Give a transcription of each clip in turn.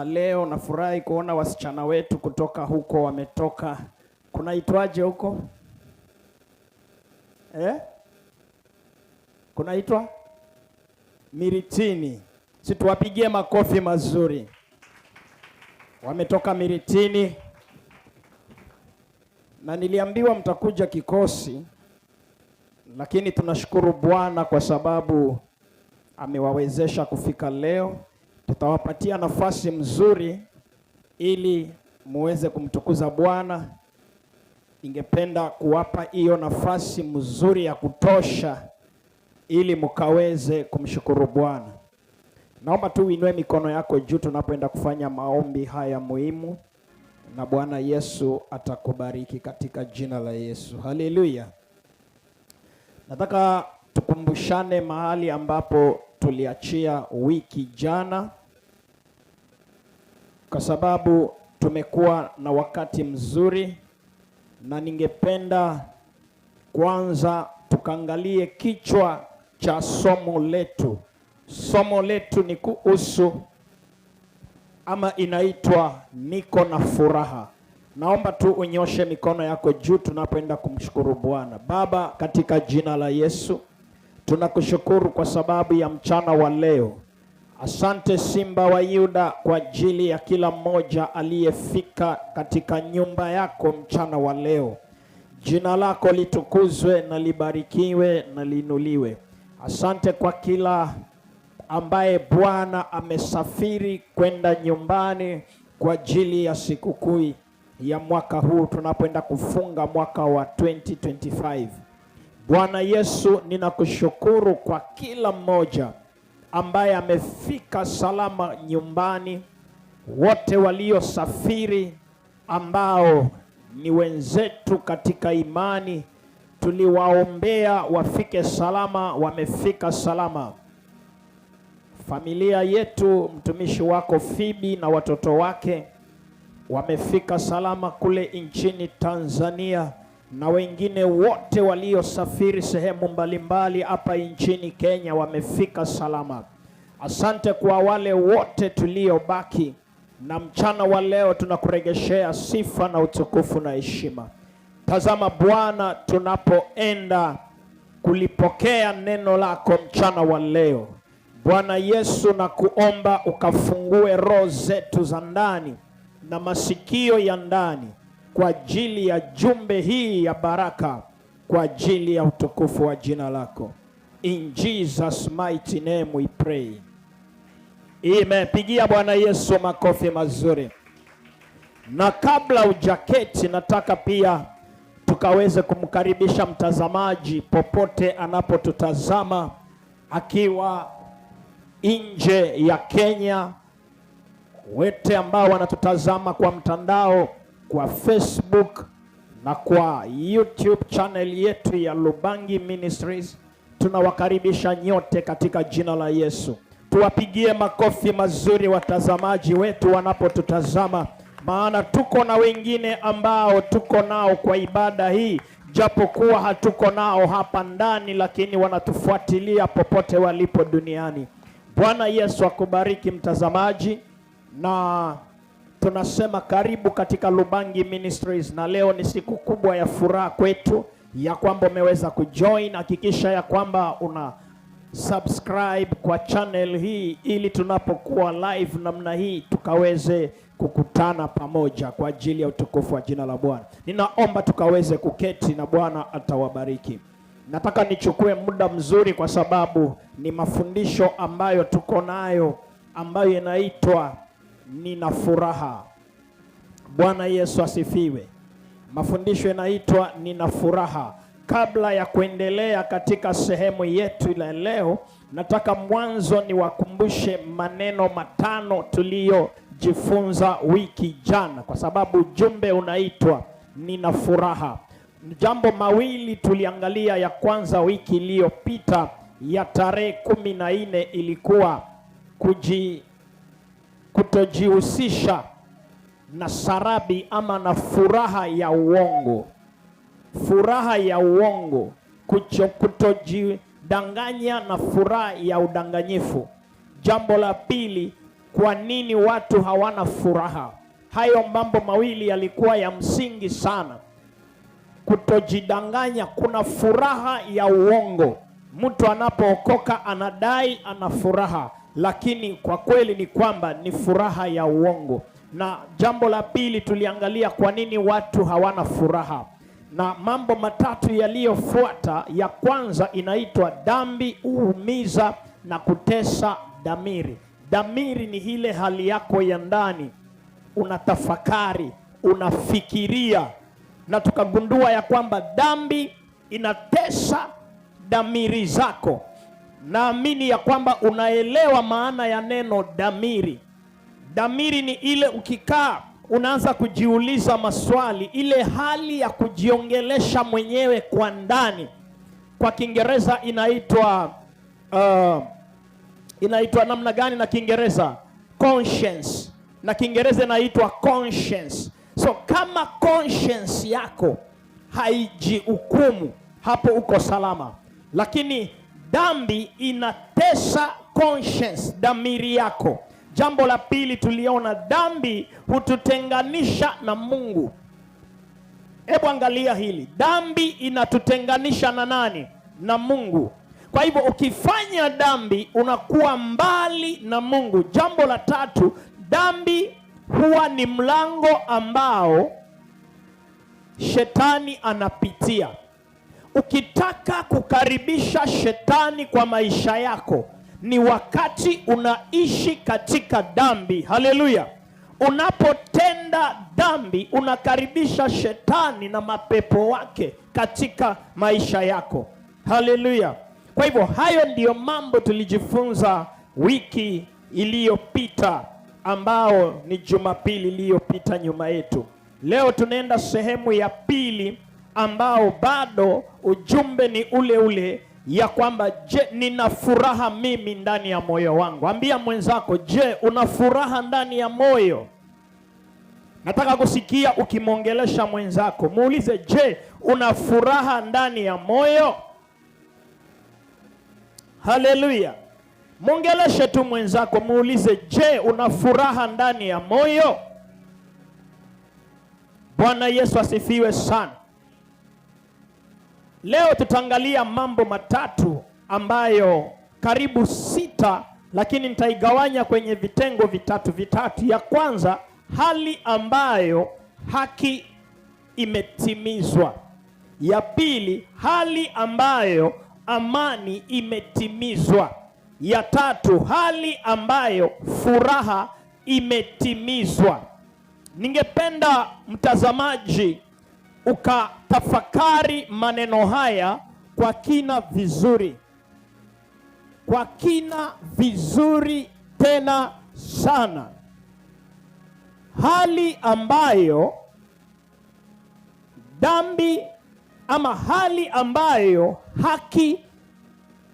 Leo nafurahi kuona wasichana wetu kutoka huko wametoka. Kunaitwaje huko? Kunaitwa Miritini. Si tuwapigie makofi mazuri. Wametoka Miritini. Na niliambiwa mtakuja kikosi, lakini tunashukuru Bwana kwa sababu amewawezesha kufika leo. Tutawapatia nafasi mzuri ili muweze kumtukuza Bwana. Ningependa kuwapa hiyo nafasi mzuri ya kutosha ili mkaweze kumshukuru Bwana. Naomba tu uinue mikono yako juu tunapoenda kufanya maombi haya muhimu, na Bwana Yesu atakubariki katika jina la Yesu. Haleluya. Nataka tukumbushane mahali ambapo tuliachia wiki jana, kwa sababu tumekuwa na wakati mzuri, na ningependa kwanza tukaangalie kichwa cha somo letu. Somo letu ni kuhusu ama inaitwa niko na furaha. Naomba tu unyoshe mikono yako juu tunapoenda kumshukuru Bwana. Baba, katika jina la Yesu, tunakushukuru kwa sababu ya mchana wa leo. Asante Simba wa Yuda kwa ajili ya kila mmoja aliyefika katika nyumba yako mchana wa leo. Jina lako litukuzwe na libarikiwe na liinuliwe. Asante kwa kila ambaye Bwana amesafiri kwenda nyumbani kwa ajili ya sikukuu ya mwaka huu tunapoenda kufunga mwaka wa 2025. Bwana Yesu, ninakushukuru kwa kila mmoja ambaye amefika salama nyumbani, wote waliosafiri ambao ni wenzetu katika imani, tuliwaombea wafike salama, wamefika salama. Familia yetu, mtumishi wako Phoebe na watoto wake wamefika salama kule nchini Tanzania, na wengine wote waliosafiri sehemu mbalimbali hapa nchini Kenya wamefika salama. Asante kwa wale wote tuliobaki, na mchana wa leo tunakuregeshea sifa na utukufu na heshima. Tazama Bwana, tunapoenda kulipokea neno lako mchana wa leo, Bwana Yesu, na kuomba ukafungue roho zetu za ndani na masikio ya ndani kwa ajili ya jumbe hii ya baraka, kwa ajili ya utukufu wa jina lako. In Jesus mighty name we pray. Pigia Bwana Yesu makofi mazuri. Na kabla hujaketi, nataka pia tukaweze kumkaribisha mtazamaji popote anapotutazama, akiwa nje ya Kenya, wote ambao wanatutazama kwa mtandao, kwa Facebook na kwa YouTube channel yetu ya Lubangi Ministries, tunawakaribisha nyote katika jina la Yesu. Tuwapigie makofi mazuri watazamaji wetu wanapotutazama, maana tuko na wengine ambao tuko nao kwa ibada hii, japokuwa hatuko nao hapa ndani, lakini wanatufuatilia popote walipo duniani. Bwana Yesu akubariki mtazamaji, na tunasema karibu katika Lubangi Ministries. Na leo ni siku kubwa ya furaha kwetu ya kwamba umeweza kujoin. Hakikisha ya kwamba una subscribe kwa channel hii, ili tunapokuwa live namna hii tukaweze kukutana pamoja kwa ajili ya utukufu wa jina la Bwana. Ninaomba tukaweze kuketi na Bwana atawabariki. Nataka nichukue muda mzuri kwa sababu ni mafundisho ambayo tuko nayo, ambayo inaitwa nina furaha. Bwana Yesu asifiwe. Mafundisho yanaitwa nina furaha. Kabla ya kuendelea katika sehemu yetu ile leo, nataka mwanzo niwakumbushe maneno matano tuliyojifunza wiki jana, kwa sababu jumbe unaitwa nina furaha. Jambo mawili tuliangalia. Ya kwanza wiki iliyopita ya tarehe 14 ilikuwa kutojihusisha na sarabi ama na furaha ya uongo. Furaha ya uongo, kutojidanganya na furaha ya udanganyifu. Jambo la pili, kwa nini watu hawana furaha. Hayo mambo mawili yalikuwa ya msingi sana. Kutojidanganya. Kuna furaha ya uongo. Mtu anapookoka anadai ana furaha, lakini kwa kweli ni kwamba ni furaha ya uongo. Na jambo la pili tuliangalia kwa nini watu hawana furaha, na mambo matatu yaliyofuata. Ya kwanza inaitwa dhambi huumiza na kutesa dhamiri. Dhamiri ni ile hali yako ya ndani, unatafakari, unafikiria, na tukagundua ya kwamba dhambi inatesa dhamiri zako. Naamini ya kwamba unaelewa maana ya neno dhamiri. Dhamiri ni ile ukikaa unaanza kujiuliza maswali, ile hali ya kujiongelesha mwenyewe kwa ndani. Kwa Kiingereza inaitwa namna gani na Kiingereza? Conscience. Na Kiingereza inaitwa conscience. So kama conscience yako haijihukumu, hapo uko salama. Lakini dhambi inatesa conscience, dhamiri yako. Jambo la pili tuliona, dhambi hututenganisha na Mungu. Hebu angalia hili. Dhambi inatutenganisha na nani? Na Mungu. Kwa hivyo ukifanya dhambi unakuwa mbali na Mungu. Jambo la tatu, dhambi huwa ni mlango ambao shetani anapitia. Ukitaka kukaribisha shetani kwa maisha yako, ni wakati unaishi katika dhambi. Haleluya! Unapotenda dhambi unakaribisha shetani na mapepo wake katika maisha yako. Haleluya! Kwa hivyo hayo ndiyo mambo tulijifunza wiki iliyopita, ambao ni Jumapili iliyopita nyuma yetu. Leo tunaenda sehemu ya pili, ambao bado ujumbe ni ule ule, ya kwamba je, nina furaha mimi ndani ya moyo wangu? Ambia mwenzako, je, una furaha ndani ya moyo? Nataka kusikia ukimwongelesha mwenzako, muulize, je, una furaha ndani ya moyo? Haleluya! Mwongeleshe tu mwenzako, muulize, je, una furaha ndani ya moyo? Bwana Yesu asifiwe sana. Leo tutaangalia mambo matatu ambayo karibu 6, lakini nitaigawanya kwenye vitengo vitatu. Ya kwanza, hali ambayo haki imetimizwa. Ya pili, hali ambayo amani imetimizwa. Ya tatu, hali ambayo furaha imetimizwa. Ningependa mtazamaji ukatafakari maneno haya kwa kina vizuri. Kwa kina vizuri tena sana. Hali ambayo dhambi, ama hali ambayo haki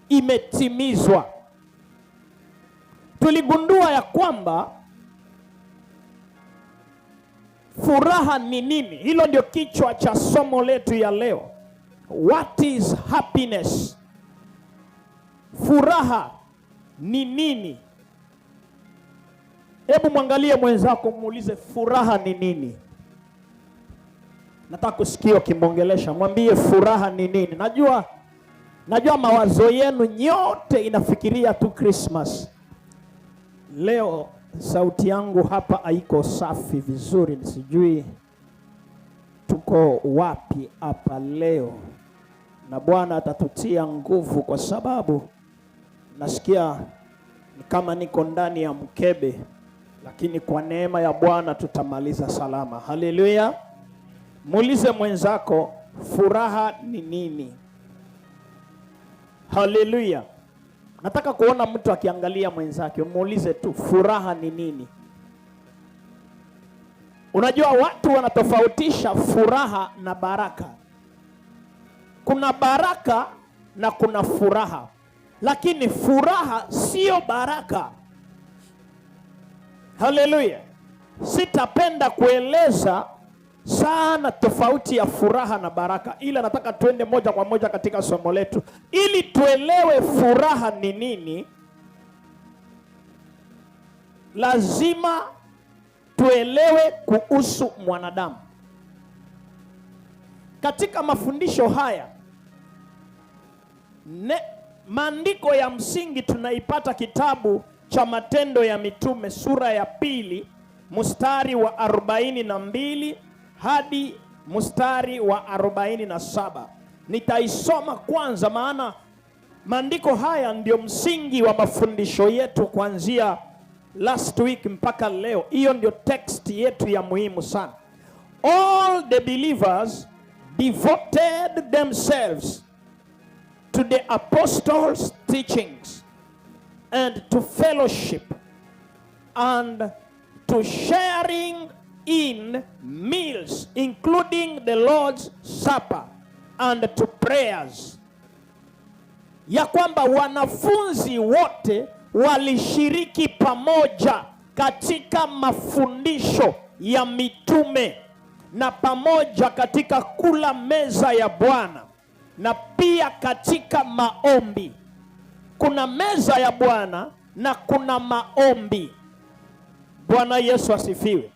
imetimizwa. Tuligundua ya kwamba furaha ni nini? Hilo ndio kichwa cha somo letu ya leo. What is happiness? Furaha ni nini? Hebu mwangalie mwenzako, muulize, furaha ni nini? Nataka kusikia ukimwongelesha, mwambie furaha ni nini. Najua mawazo yenu nyote inafikiria tu Christmas. Leo sauti yangu hapa haiko safi vizuri, sijui tuko wapi hapa leo, na Bwana atatutia nguvu, kwa sababu nasikia ni kama niko ndani ya mkebe, lakini kwa neema ya Bwana tutamaliza salama. Haleluya! Muulize mwenzako, furaha ni nini? Haleluya! Nataka kuona mtu akiangalia mwenzake, muulize tu, furaha ni nini? Unajua watu wanatofautisha furaha na baraka. Kuna baraka na kuna furaha, lakini furaha sio baraka. Haleluya! Sitapenda kueleza sana tofauti ya furaha na baraka, ila nataka tuende moja kwa moja katika somo letu ili tuelewe furaha ni nini. lazima tuelewe kuhusu mwanadamu. Katika mafundisho haya maandiko ya msingi tunaipata kitabu cha Matendo ya Mitume sura ya 2 mstari wa 42 hadi mstari wa 47. Nitaisoma kwanza, maana maandiko haya ndio msingi wa mafundisho yetu kuanzia last week mpaka leo. Hiyo ndio text yetu ya muhimu sana. All the believers devoted themselves to the apostles' teachings and to fellowship and to sharing in meals, including the Lord's Supper, and to prayers. Ya kwamba wanafunzi wote walishiriki pamoja katika mafundisho ya mitume na pamoja katika kula meza ya Bwana na pia katika maombi. Kuna meza ya Bwana na kuna maombi. Bwana Yesu asifiwe.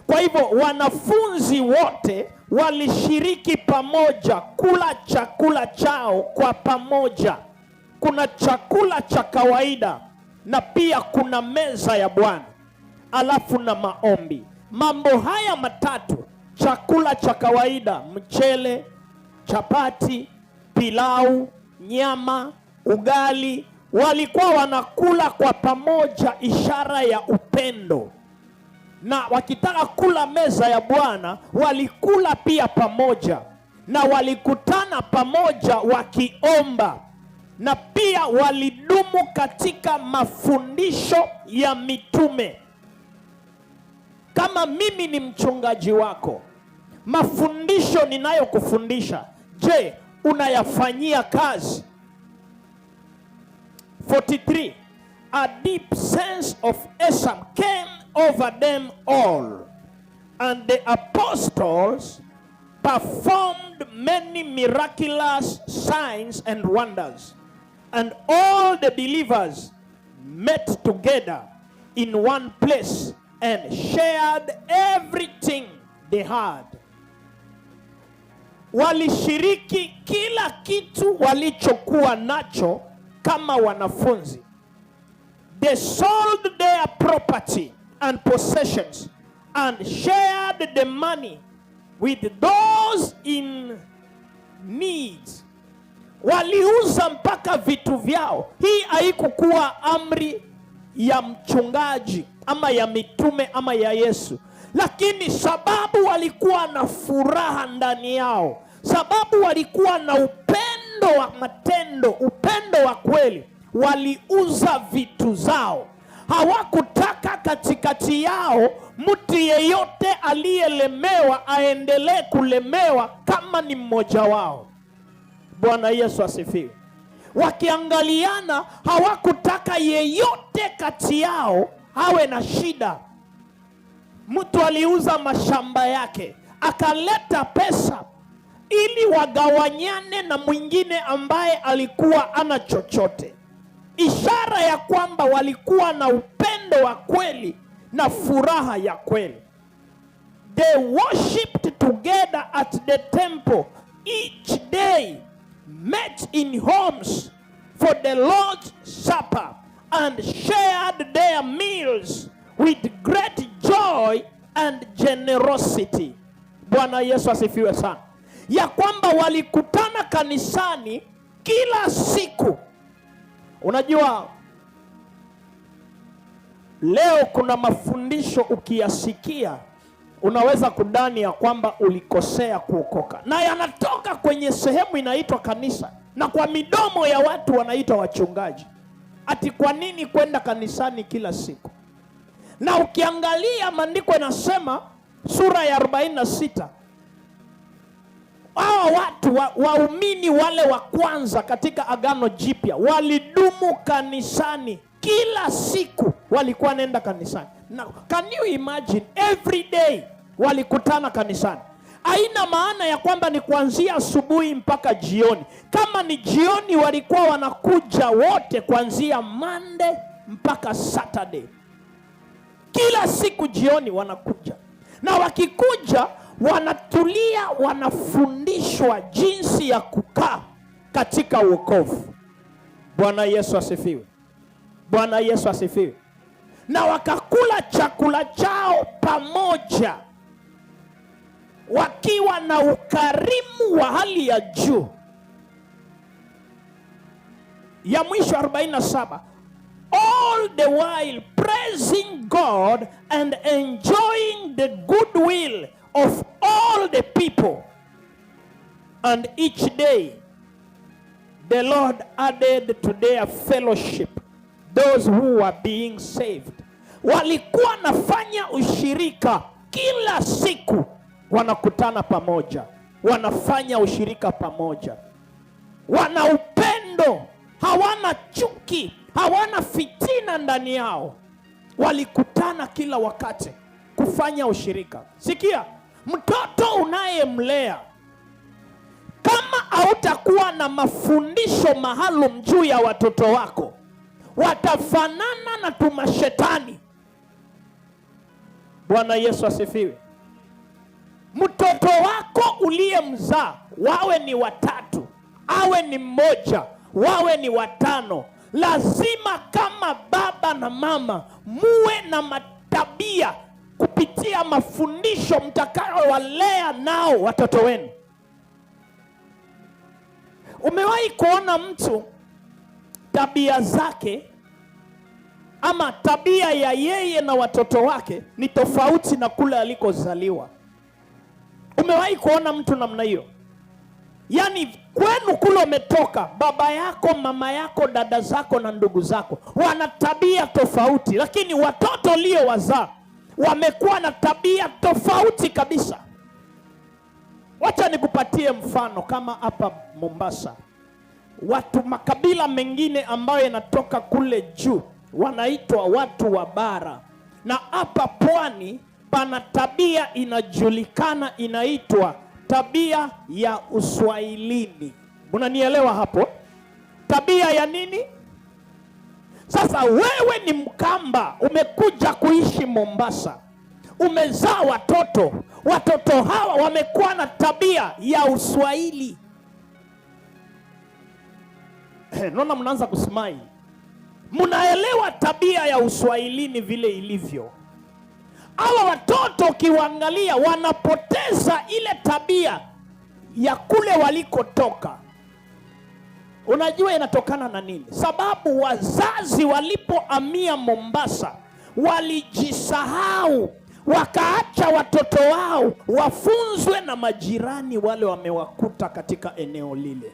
Kwa hivyo wanafunzi wote walishiriki pamoja kula chakula chao kwa pamoja. Kuna chakula cha kawaida na pia kuna meza ya Bwana, alafu na maombi. Mambo haya matatu, chakula cha kawaida, mchele, chapati, pilau, nyama, ugali, walikuwa wanakula kwa pamoja, ishara ya upendo. Na wakitaka kula meza ya Bwana walikula pia pamoja, na walikutana pamoja wakiomba, na pia walidumu katika mafundisho ya mitume. Kama mimi ni mchungaji wako, mafundisho ninayokufundisha, je, unayafanyia kazi? 43. A deep sense of awesome came over them all, and the apostles performed many miraculous signs and wonders, and all the believers met together in one place and shared everything they had. Walishiriki kila kitu walichokuwa nacho kama wanafunzi. They sold their property and possessions and shared the money with those in need. Waliuza mpaka vitu vyao. Hii haikukuwa amri ya mchungaji ama ya mitume ama ya Yesu, lakini sababu walikuwa na furaha ndani yao, sababu walikuwa na upendo wa matendo, upendo wa kweli, waliuza vitu zao. Hawakutaka katikati yao mtu yeyote aliyelemewa aendelee kulemewa kama ni mmoja wao. Bwana Yesu asifiwe. Wakiangaliana, hawakutaka yeyote kati yao awe na shida. Mtu aliuza mashamba yake akaleta pesa ili wagawanyane na mwingine ambaye alikuwa ana chochote, ishara ya kwamba walikuwa na upendo wa kweli na furaha ya kweli. They worshipped together at the temple each day, met in homes for the Lord's Supper, and shared their meals with great joy and generosity. Bwana Yesu asifiwe sana. Ya kwamba walikutana kanisani kila siku. Unajua, leo kuna mafundisho ukiyasikia unaweza kudani ya kwamba ulikosea kuokoka, na yanatoka kwenye sehemu inaitwa kanisa, na kwa midomo ya watu wanaitwa wachungaji. Ati kwa nini kwenda kanisani kila siku? Na ukiangalia maandiko yanasema sura ya 46, hawa watu waumini wale wa kwanza katika Agano Jipya walidumu kanisani kila siku, walikuwa nenda kanisani. Now, can you imagine every day walikutana kanisani? Haina maana ya kwamba ni kuanzia asubuhi mpaka jioni. Kama ni jioni, walikuwa wanakuja wote kuanzia Monday mpaka Saturday. Kila siku jioni wanakuja, na wakikuja wanatulia, wanafundishwa jinsi ya kukaa katika wokovu. Bwana Yesu asifiwe. Bwana Yesu asifiwe. Na wakakula chakula chao pamoja, wakiwa na ukarimu wa hali ya juu. Ya mwisho 47, all the while praising God and enjoying the goodwill of all the people, and each day the Lord added to their fellowship those who were being saved. Walikuwa nafanya ushirika kila siku, wanakutana pamoja, wanafanya ushirika pamoja, wana upendo, hawana chuki, hawana fitina ndani yao. Walikutana kila wakati kufanya ushirika. Sikia, mtoto unayemlea, kama hautakuwa na mafundisho maalum juu ya watoto wako, watafanana na tumashetani. Bwana Yesu asifiwe. Mtoto wako uliyemzaa, wawe ni watatu, awe ni mmoja, wawe ni watano, lazima kama baba na mama muwe na matabia kupitia mafundisho mtakayowalea nao watoto wenu. Umewahi kuona mtu tabia zake ama tabia ya yeye na watoto wake ni tofauti na kule alikozaliwa? Umewahi kuona mtu namna hiyo? Yaani kwenu kule umetoka, baba yako, mama yako, dada zako na ndugu zako wana tabia tofauti, lakini watoto lio wazaa wamekuwa na tabia tofauti kabisa. Wacha nikupatie mfano. Kama hapa Mombasa, watu makabila mengine ambayo yanatoka kule juu wanaitwa watu wa bara, na hapa pwani pana tabia inajulikana, inaitwa tabia ya Uswahilini. Unanielewa hapo? Tabia ya nini? Sasa wewe ni Mkamba, umekuja kuishi Mombasa, umezaa watoto, watoto hawa wamekuwa na tabia ya Uswahili. Naona mnaanza kusimai. Mnaelewa tabia ya Uswahilini vile ilivyo. Hawa watoto ukiwaangalia wanapoteza ile tabia ya kule walikotoka. Unajua inatokana na nini? Sababu wazazi walipohamia Mombasa walijisahau, wakaacha watoto wao wafunzwe na majirani wale wamewakuta katika eneo lile.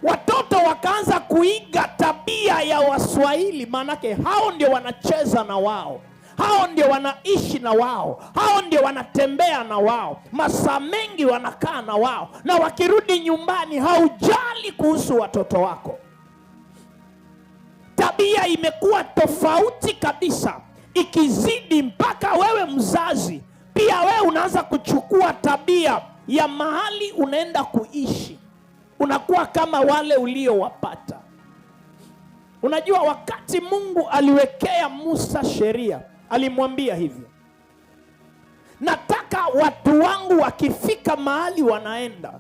Watoto wakaanza kuiga tabia ya Waswahili, manake hao ndio wanacheza na wao, hao ndio wanaishi na wao, hao ndio wanatembea na wao, masaa mengi wanakaa na wao, na wakirudi nyumbani haujali kuhusu watoto wako. Tabia imekuwa tofauti kabisa, ikizidi mpaka wewe mzazi pia wewe unaanza kuchukua tabia ya mahali unaenda kuishi, unakuwa kama wale uliowapata. Unajua wakati Mungu aliwekea Musa sheria, alimwambia hivyo: nataka watu wangu wakifika mahali wanaenda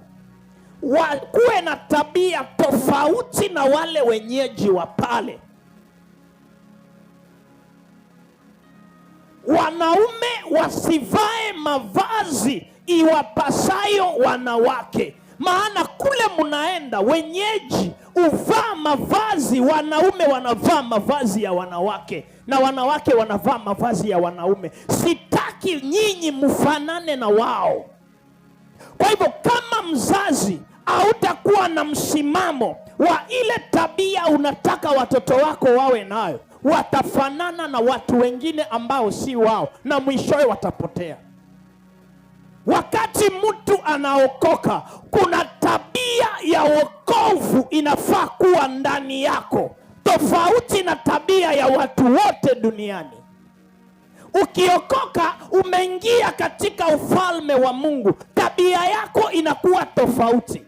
wakuwe na tabia tofauti na wale wenyeji wa pale. Wanaume wasivae mavazi iwapasayo wanawake, maana kule mnaenda wenyeji uvaa mavazi, wanaume wanavaa mavazi ya wanawake na wanawake wanavaa mavazi ya wanaume. Sitaki nyinyi mfanane na wao. Kwa hivyo kama mzazi hautakuwa na msimamo wa ile tabia unataka watoto wako wawe nayo, watafanana na watu wengine ambao si wao, na mwishowe watapotea. Wakati mtu anaokoka, kuna tabia ya wokovu inafaa kuwa ndani yako, tofauti na tabia ya watu wote duniani. Ukiokoka, umeingia katika ufalme wa Mungu, tabia yako inakuwa tofauti.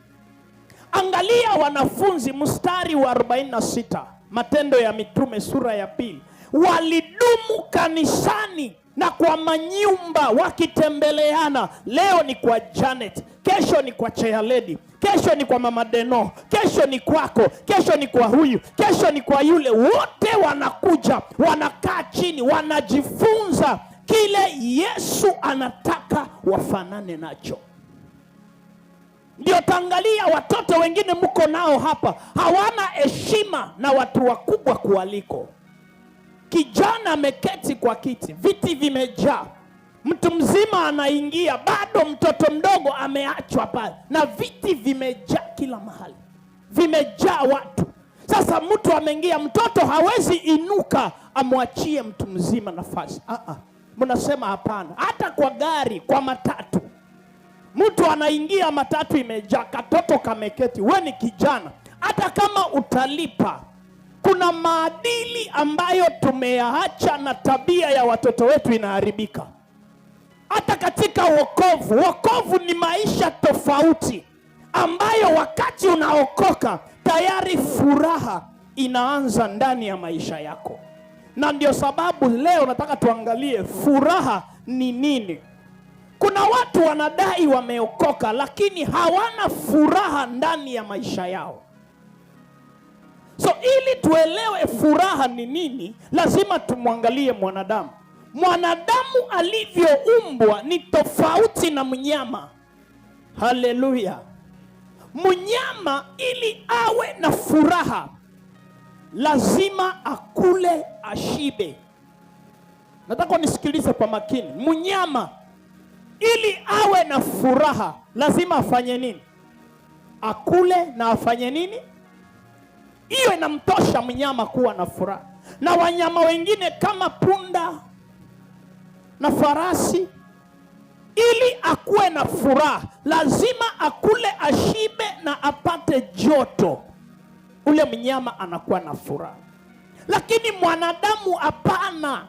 Angalia wanafunzi, mstari wa 46, Matendo ya Mitume sura ya 2. walidumu kanisani na kwa manyumba wakitembeleana. Leo ni kwa Janet, kesho ni kwa Chayaledi, kesho ni kwa Mama Deno, kesho ni kwako, kesho ni kwa huyu, kesho ni kwa yule. Wote wanakuja, wanakaa chini, wanajifunza kile Yesu anataka wafanane nacho. Ndio tangalia watoto wengine mko nao hapa, hawana heshima na watu wakubwa kualiko. Kijana ameketi kwa kiti, viti vimejaa, mtu mzima anaingia, bado mtoto mdogo ameachwa pale, na viti vimejaa kila mahali, vimejaa watu. Sasa mtu ameingia, mtoto hawezi inuka amwachie mtu mzima nafasi. Mnasema hapana. Hata kwa gari, kwa matatu, mtu anaingia, matatu imejaa, katoto kameketi, we ni kijana, hata kama utalipa, kuna maadili ambayo tumeyaacha na tabia ya watoto wetu inaharibika. Hata katika wokovu ni maisha tofauti, ambayo wakati unaokoka tayari furaha inaanza ndani ya maisha yako. Na ndio sababu leo nataka tuangalie furaha ni nini. Kuna watu wanadai wameokoka, lakini hawana furaha ndani ya maisha yao. So ili tuelewe furaha ni nini, lazima tumwangalie mwanadamu. Mwanadamu alivyoumbwa ni tofauti na mnyama. Haleluya. Mnyama ili awe na furaha lazima akule, ashibe. Nataka nisikilize kwa makini. Mnyama ili awe na furaha lazima afanye nini? Akule na afanye nini? Hiyo inamtosha mnyama kuwa na furaha. Na wanyama wengine kama punda na farasi, ili akuwe na furaha lazima akule, ashibe na apate joto. Ule mnyama anakuwa na furaha. Lakini mwanadamu hapana.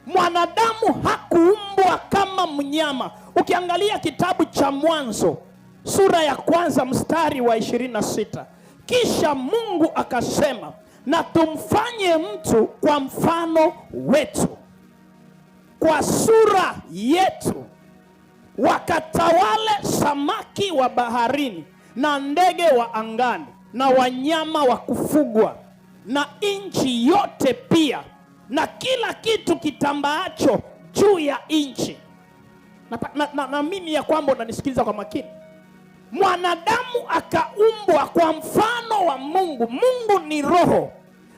Mwanadamu hakuumbwa kama mnyama. Ukiangalia kitabu cha Mwanzo sura ya 1 mstari wa 26, kisha Mungu akasema, na tumfanye mtu kwa mfano wetu, kwa sura yetu, wakatawale samaki wa baharini na ndege wa angani na wanyama wa kufugwa na nchi yote pia na kila kitu kitambaacho juu ya nchi. Naamini ya kwamba unanisikiliza kwa makini. Mwanadamu akaumbwa kwa mfano wa Mungu. Mungu ni roho,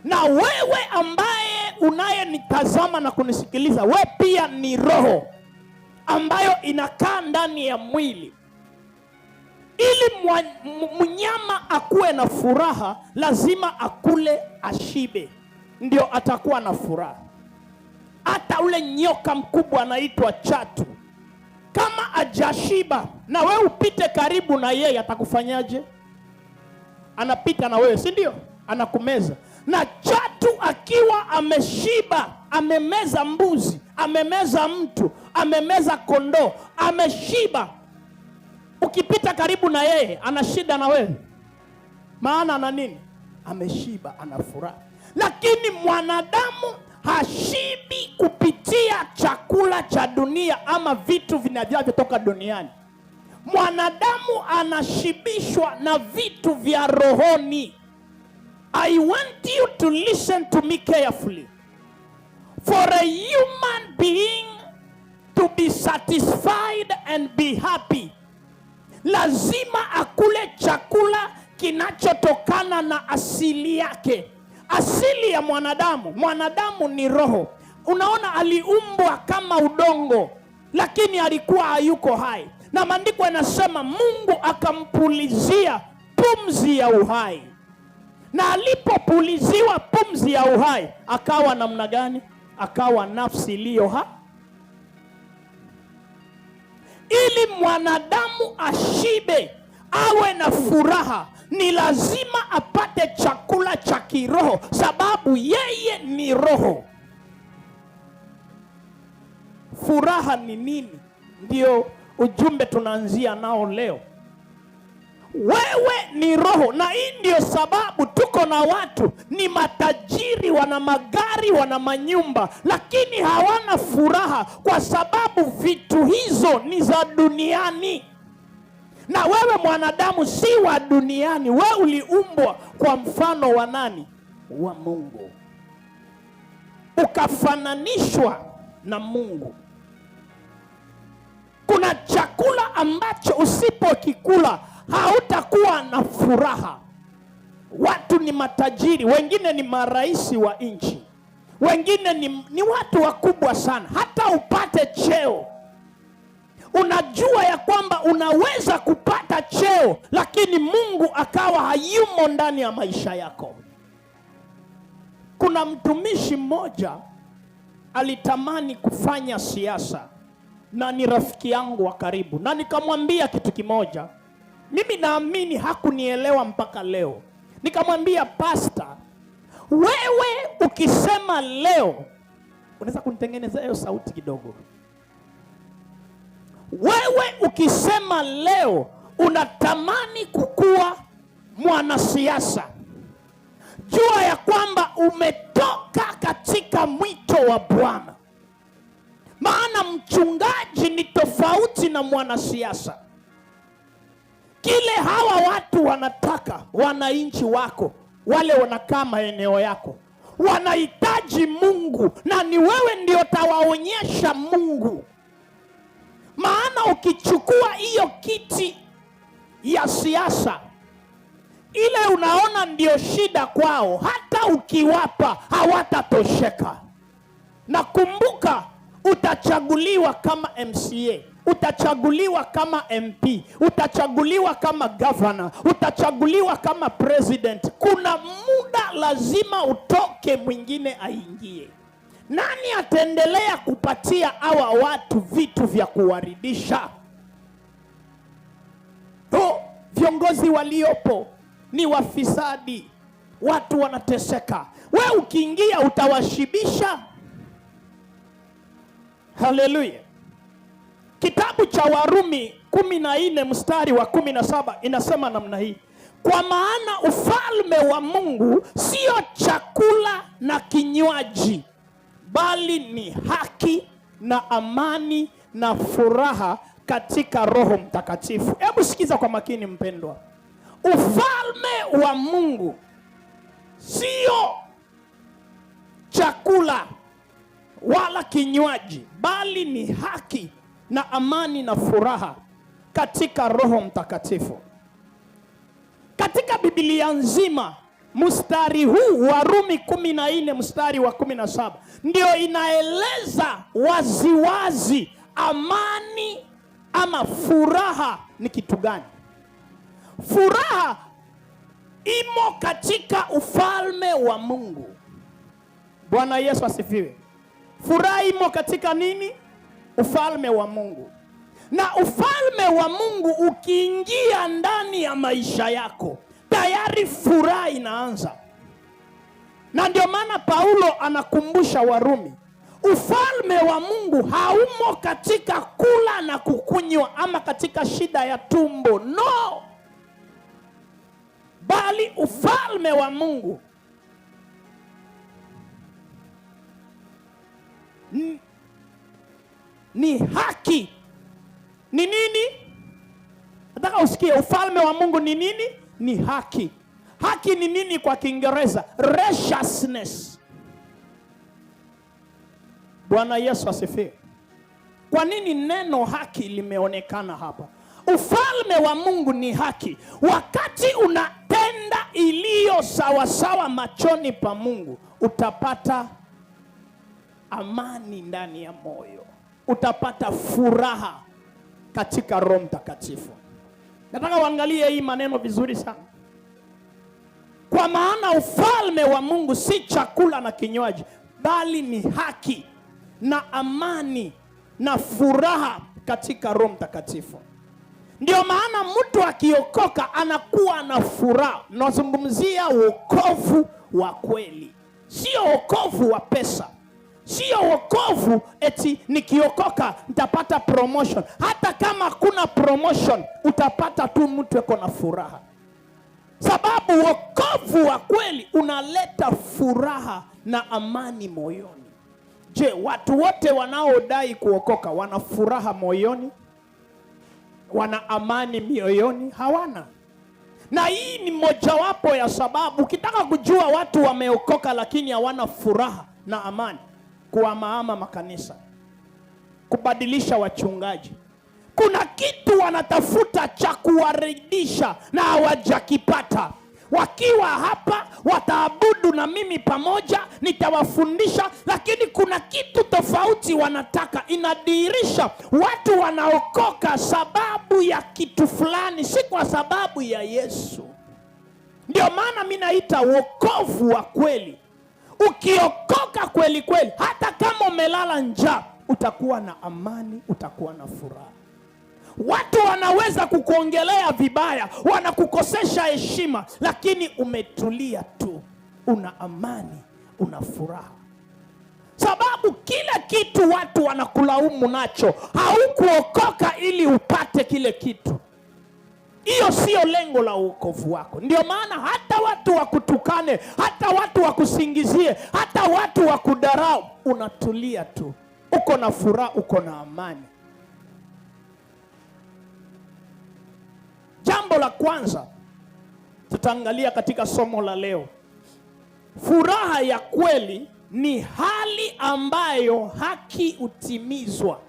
na wewe ambaye unayenitazama na kunisikiliza, wewe pia ni roho ambayo inakaa ndani ya mwili. Ili mnyama akuwe na furaha lazima akule, ashibe, ndio atakuwa na furaha. Hata ule nyoka mkubwa anaitwa chatu, kama ajashiba na wewe upite karibu na yeye, atakufanyaje? Anapita na wewe, si ndio? Anakumeza. Na chatu akiwa ameshiba, amemeza mbuzi, amemeza mtu, amemeza kondoo, ameshiba, ukipita karibu na yeye ana shida na wewe. Maana ana nini? Ameshiba, ana furaha. Lakini mwanadamu hashibi kupitia chakula cha dunia ama vitu vinavyotoka duniani. Mwanadamu anashibishwa na vitu vya rohoni. I want you to listen to me carefully. For a human being to be satisfied and be happy, lazima akule chakula kinachotokana na asili yake. Asili ya mwanadamu ni roho. Unaona, aliumbwa kama udongo, lakini alikuwa hayuko hai. Na maandiko yanasema Mungu akampulizia pumzi ya uhai. Na alipopuliziwa pumzi ya uhai, akawa namna gani? Akawa nafsi iliyo hai. Ili mwanadamu ashibe, awe na furaha, ni lazima apate chakula cha kiroho, sababu yeye ni roho. Furaha ni nini? Ndio ujumbe tunaanzia nao leo. Wewe ni roho, na hii ndio sababu tuko niko na watu ni matajiri, wana magari, wana manyumba, lakini hawana furaha kwa sababu vitu hizo ni za duniani. Na wewe mwanadamu si wa duniani, wewe uliumbwa kwa mfano wa nani? Wa Mungu, ukafananishwa na Mungu. Kuna chakula ambacho usipokikula hautakuwa na furaha. Watu ni matajiri, wengine ni maraisi wa nchi, wengine ni watu wakubwa sana. Hata upate cheo, unajua ya kwamba unaweza kupata cheo, lakini Mungu akawa hayumo ndani ya maisha yako. Kuna mtumishi mmoja alitamani kufanya siasa, na ni rafiki yangu wa karibu, na nikamwambia kitu kimoja. Mimi naamini hakunielewa mpaka leo. Nikamwambia, pastor, wewe ukisema leo, unaweza kunitengeneza hiyo sauti kidogo? Wewe ukisema leo unatamani kukuwa mwanasiasa, jua ya kwamba umetoka katika mwito wa Bwana. Maana mchungaji ni tofauti na mwanasiasa. Kile hawa watu wanataka, wananchi wako wale wanakaa maeneo yako, wanahitaji Mungu, na ni wewe ndio tawaonyesha Mungu. Maana ukichukua hiyo kiti ya siasa, ile unaona ndio shida kwao, hata ukiwapa hawatatosheka. Na kumbuka, utachaguliwa kama MCA, utachaguliwa kama MP, utachaguliwa kama governor, utachaguliwa kama president. Kuna muda lazima utoke, mwingine aingie. Nani ataendelea kupatia hawa watu vitu vya kuwaridisha? Viongozi waliopo ni wafisadi, watu wanateseka. We ukiingia utawashibisha? Haleluya. Kitabu cha Warumi 14 mstari wa 17 inasema namna hii: kwa maana ufalme wa Mungu sio chakula na kinywaji, bali ni haki na amani na furaha katika Roho Mtakatifu. Hebu sikiza kwa makini mpendwa. Ufalme wa Mungu sio chakula wala kinywaji, bali ni haki na amani na furaha katika Roho Mtakatifu. Katika Biblia nzima, mstari huu Warumi 14 mstari wa 17 ndio inaeleza waziwazi amani ama furaha ni kitu gani. Furaha imo katika ufalme wa Mungu. Bwana Yesu asifiwe. Furaha imo katika nini? Ufalme wa Mungu. Na ufalme wa Mungu ukiingia ndani ya maisha yako, tayari furaha inaanza. Na ndio maana Paulo anakumbusha Warumi, ufalme wa Mungu haumo katika kula na kukunywa ama katika shida ya tumbo, no, bali ufalme wa Mungu ni haki. Ni nini? Nataka usikie, ufalme wa Mungu ni nini? Ni haki. Haki ni nini kwa Kiingereza? Righteousness. Bwana Yesu asifiwe. Kwa nini neno haki limeonekana hapa? Ufalme wa Mungu ni haki. Wakati unatenda iliyo sawasawa machoni pa Mungu, utapata amani ndani ya moyo, utapata furaha katika Roho Mtakatifu. Nataka uangalie hii maneno vizuri sana. Kwa maana ufalme wa Mungu si chakula na kinywaji, bali ni haki na amani na furaha katika Roho Mtakatifu. Ndio maana mtu akiokoka anakuwa na furaha. Nazungumzia wokovu wa kweli, sio wokovu wa pesa. Sio wokovu eti nikiokoka nitapata promotion. Hata kama kuna promotion, utapata tu mtu yuko na furaha. Sababu wokovu wa kweli unaleta furaha na amani moyoni. Je, watu wote wanaodai kuokoka wana furaha moyoni? Wana amani mioyoni? Hawana. Na hii ni mojawapo ya sababu. Ukitaka kujua watu wameokoka lakini hawana furaha na amani, kuhamahama makanisa, kubadilisha wachungaji. Kuna kitu wanatafuta cha kuwaridhisha na hawajakipata. Wakiwa hapa wataabudu na mimi pamoja, nitawafundisha, lakini kuna kitu tofauti wanataka. Inadhihirisha watu wanaokoka sababu ya kitu fulani, si kwa sababu ya Yesu. Ndio maana mimi naita wokovu wa kweli. Ukiokoka kweli kweli, hata kama umelala njaa, utakuwa na amani, utakuwa na furaha. Watu wanaweza kukuongelea vibaya, wanakukosesha heshima, lakini umetulia tu, una amani, una furaha. Sababu kila kitu watu wanakulaumu nacho, haukuokoka ili upate kile kitu. Hiyo sio lengo la wokovu wako. Ndio maana hata watu wakutukane, hata watu wakusingizie, hata watu wakudarau, unatulia tu, uko na furaha, uko na amani. Jambo la kwanza tutaangalia katika somo la leo, furaha ya kweli ni hali ambayo haki hutimizwa.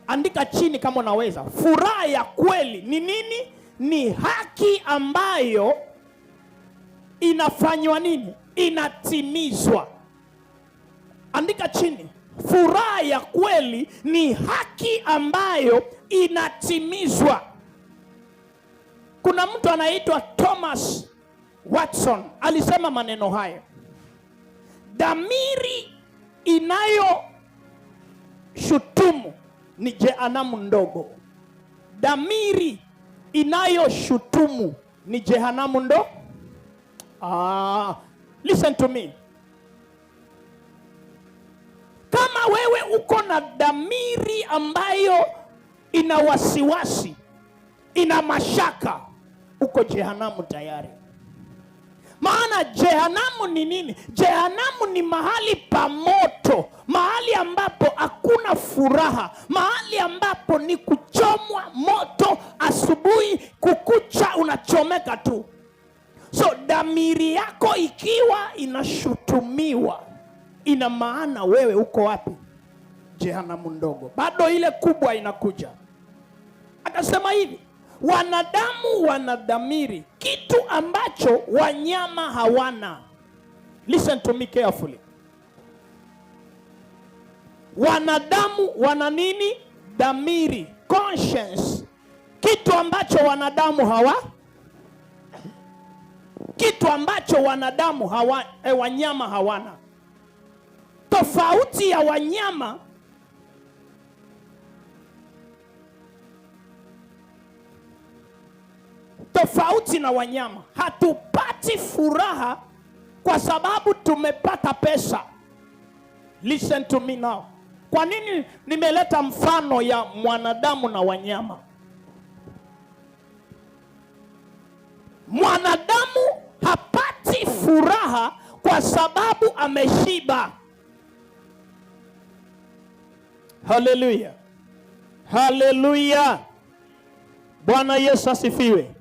Andika chini kama unaweza. Furaha ya kweli ni nini? Ni haki ambayo inafanywa nini? Inatimizwa. Andika chini. Furaha ya kweli ni haki ambayo inatimizwa. Kuna mtu anaitwa Thomas Watson alisema maneno haya: dhamiri inayoshutumu ni jehanamu ndogo. Dhamiri inayoshutumu ni jehanamu ndogo. Listen to me. Kama wewe uko na dhamiri ambayo ina wasiwasi, ina mashaka, uko jehanamu tayari. Maana jehanamu ni nini? Jehanamu ni mahali pa moto, mahali ambapo hakuna furaha, mahali ambapo ni kuchomwa moto, asubuhi kukucha unachomeka tu. So dhamiri yako ikiwa inashutumiwa, ina maana wewe uko wapi? Jehanamu ndogo. Bado ile kubwa inakuja. Akasema hivi, wanadamu wana dhamiri, kitu ambacho wanyama hawana. Listen to me carefully. Wanadamu wana nini? Dhamiri, conscience. Kitu ambacho wanadamu kitu ambacho wanadamu wanyama hawana. Tofauti ya wanyama, tofauti na wanyama, hatupati furaha kwa sababu tumepata pesa. Listen to me now. Kwa nini nimeleta mfano ya mwanadamu na wanyama? Mwanadamu hapati furaha kwa sababu ameshiba. Haleluya. Haleluya. Bwana Yesu asifiwe.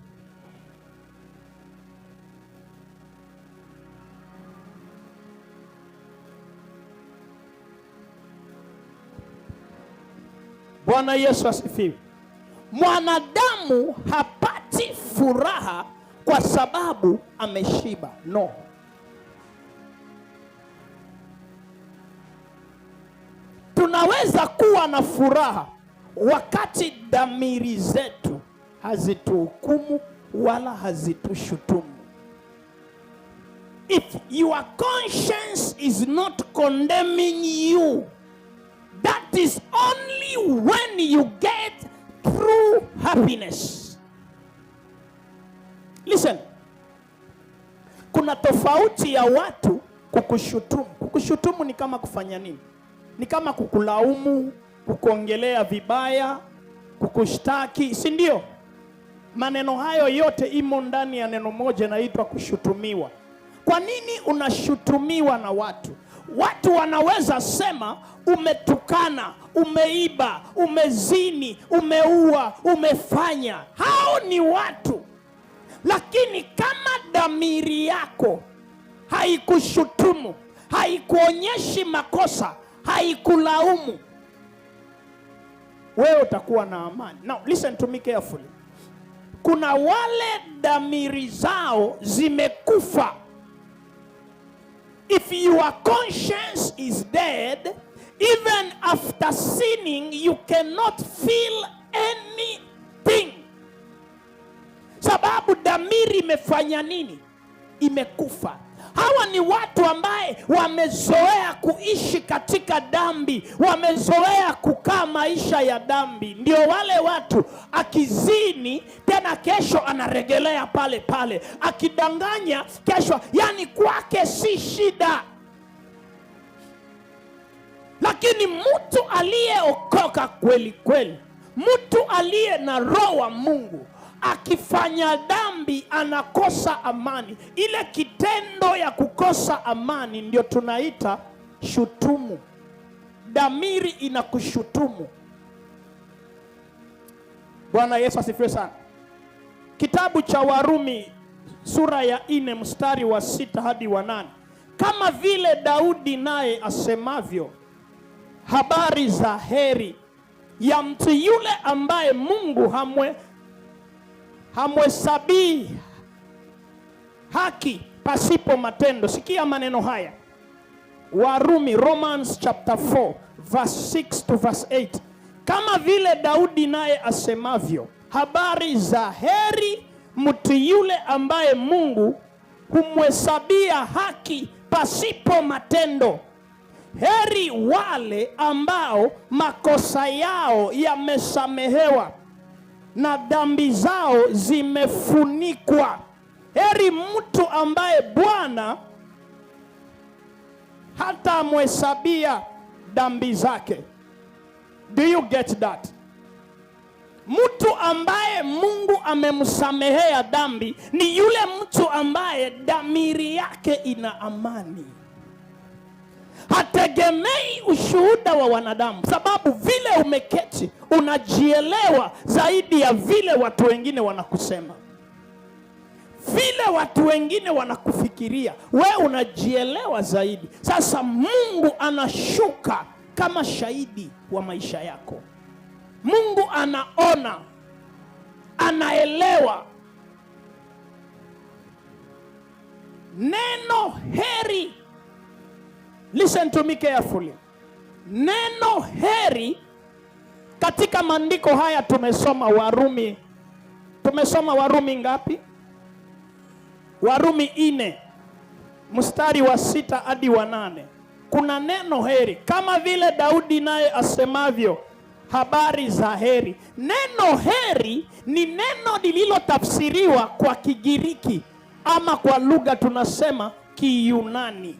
Bwana Yesu asifiwe. Mwanadamu hapati furaha kwa sababu ameshiba. No. Tunaweza kuwa na furaha wakati dhamiri zetu hazituhukumu wala hazitushutumu. If your conscience is not condemning you, that is only when you get true happiness. Listen. Kuna tofauti ya watu kukushutumu. Kukushutumu ni kama kufanya nini? Ni kama kukulaumu, kukuongelea vibaya, kukushtaki, si ndio? Maneno hayo yote imo ndani ya neno moja inaitwa kushutumiwa. Kwa nini unashutumiwa na watu? Watu wanaweza sema umetukana, umeiba, umezini, umeua, umefanya. Hao ni watu. Lakini kama dhamiri yako haikushutumu, haikuonyeshi makosa, haikulaumu, wewe utakuwa na amani. Now listen to me carefully. Kuna wale dhamiri zao zimekufa. If your conscience is dead, even after sinning, you cannot feel anything. Sababu dhamiri imefanya nini? Imekufa. Hawa ni watu ambaye wamezoea kuishi katika dhambi, wamezoea kukaa maisha ya dhambi. Ndio wale watu akizini tena kesho anaregelea pale pale, akidanganya kesho, yani kwake si shida. Lakini mtu aliyeokoka kweli kweli, mtu aliye na roho wa Mungu, akifanya dhambi anakosa amani. Ile kitendo ya kukosa amani ndio tunaita shutumu. Dhamiri inakushutumu. Bwana Yesu asifiwe sana. Kitabu cha Warumi sura ya 4 mstari wa 6 hadi wa 8. Kama vile Daudi naye asemavyo, habari za heri ya mtu yule ambaye Mungu hamhesabii haki pasipo matendo. Sikia maneno haya. Warumi, Romans chapter 4 verse 6 to verse 8. Kama vile Daudi naye asemavyo, habari za heri mtu yule ambaye Mungu humhesabia haki pasipo matendo. Heri wale ambao makosa yao yamesamehewa na dhambi zao zimefunikwa. Heri mtu ambaye Bwana hata amhesabia dhambi zake. Do you get that? Mtu ambaye Mungu amemsamehea dhambi ni yule mtu ambaye dhamiri yake ina amani. Hategemei ushuhuda wa wanadamu, sababu vile umeketi unajielewa zaidi ya vile watu wengine wanakusema, vile watu wengine wanakufikiria, wewe unajielewa zaidi. Sasa Mungu anashuka kama shahidi wa maisha yako. Mungu anaona, anaelewa. Neno heri, listen to me carefully. Neno heri katika maandiko haya tumesoma Warumi ngapi? Warumi 4 mstari wa 6 hadi wa 8. Kuna neno heri, kama vile Daudi naye asemavyo, habari za heri. Neno heri ni neno lililotafsiriwa kwa Kigiriki ama kwa lugha tunasema Kiyunani.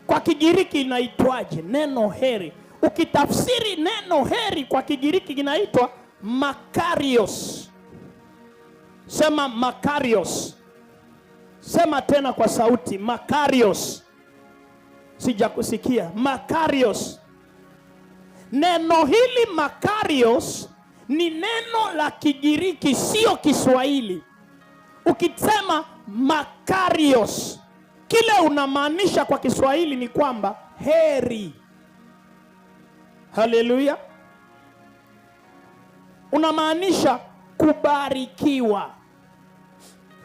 Kwa Kigiriki inaitwaje neno heri? Ukitafsiri neno heri kwa Kigiriki inaitwa makarios. Sema makarios. Sema tena kwa sauti, makarios. Sijakusikia. Makarios. Neno hili makarios ni neno la Kigiriki, sio Kiswahili. Ukisema makarios, kile unamaanisha kwa Kiswahili ni kwamba heri. Haleluya. Unamaanisha kubarikiwa.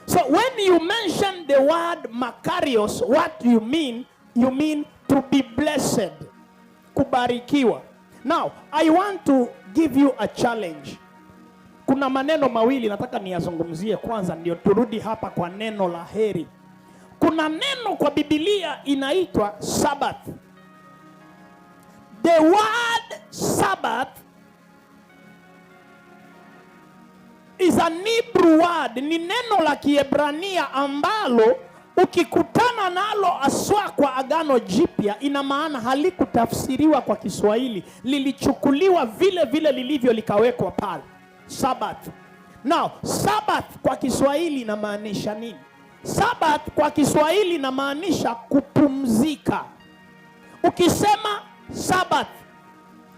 So when you mention the word makarios, what you mean? You mean to be blessed. Kubarikiwa. Now, I want to give you a challenge. Kuna maneno mawili nataka niyazungumzie kwanza ndio turudi hapa kwa neno la heri. Kuna neno kwa Biblia inaitwa Sabbath. The word Sabbath is an Hebrew word. Ni neno la Kiebrania ambalo ukikutana nalo aswa kwa Agano Jipya, ina maana halikutafsiriwa kwa Kiswahili, lilichukuliwa vile vile lilivyo likawekwa pale. Sabbath. Now, Sabbath kwa Kiswahili inamaanisha nini? Sabbath kwa Kiswahili inamaanisha kupumzika. Ukisema Sabbath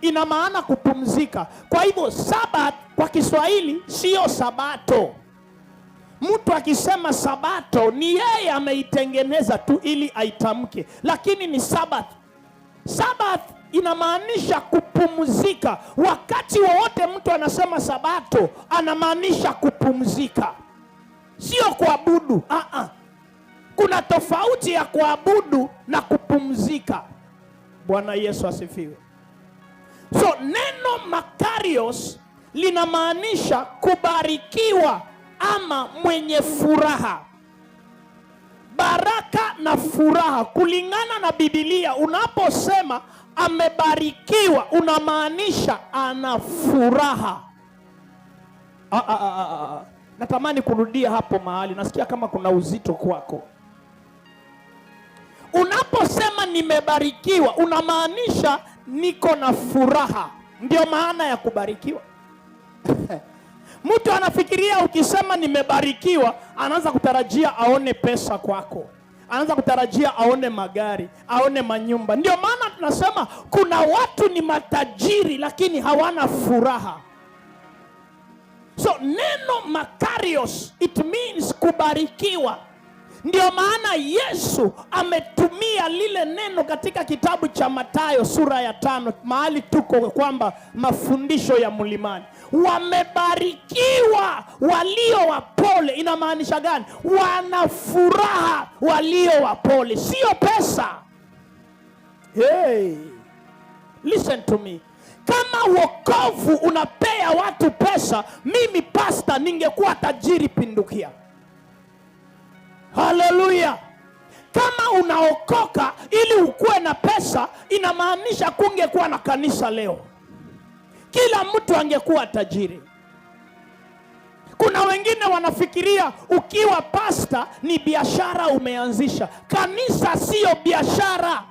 ina maana kupumzika. Kwa hivyo Sabbath kwa Kiswahili sio Sabato. Mtu akisema Sabato ni yeye ameitengeneza tu ili aitamke, lakini ni Sabbath. Sabbath inamaanisha kupumzika. Wakati wowote mtu anasema Sabato anamaanisha kupumzika, sio kuabudu. Kuna tofauti ya kuabudu na kupumzika. Bwana Yesu asifiwe. So neno makarios linamaanisha kubarikiwa ama mwenye furaha. Baraka na furaha kulingana na Biblia, unaposema amebarikiwa unamaanisha ana furaha. Natamani kurudia hapo mahali, nasikia kama kuna uzito kwako. Unaposema nimebarikiwa unamaanisha niko na furaha. Ndio maana ya kubarikiwa. Mtu anafikiria ukisema nimebarikiwa anaanza kutarajia aone pesa kwako, anaanza kutarajia aone magari, aone manyumba. Ndio maana tunasema kuna watu ni matajiri lakini hawana furaha. So neno makarios it means kubarikiwa. Ndio maana Yesu ametumia lile neno katika kitabu cha Mathayo sura ya 5 mahali tuko kwamba mafundisho ya mlimani. Wamebarikiwa walio wapole. Inamaanisha gani? Wana furaha walio wapole, sio pesa. Hey, listen to me. Kama wokovu unapea watu pesa, mimi pastor ningekuwa tajiri pindukia. Haleluya. Kama unaokoka ili ukuwe na pesa, inamaanisha kungekuwa na kanisa leo, kila mtu angekuwa tajiri. Kuna wengine wanafikiria ukiwa pastor ni biashara umeanzisha. Kanisa sio biashara.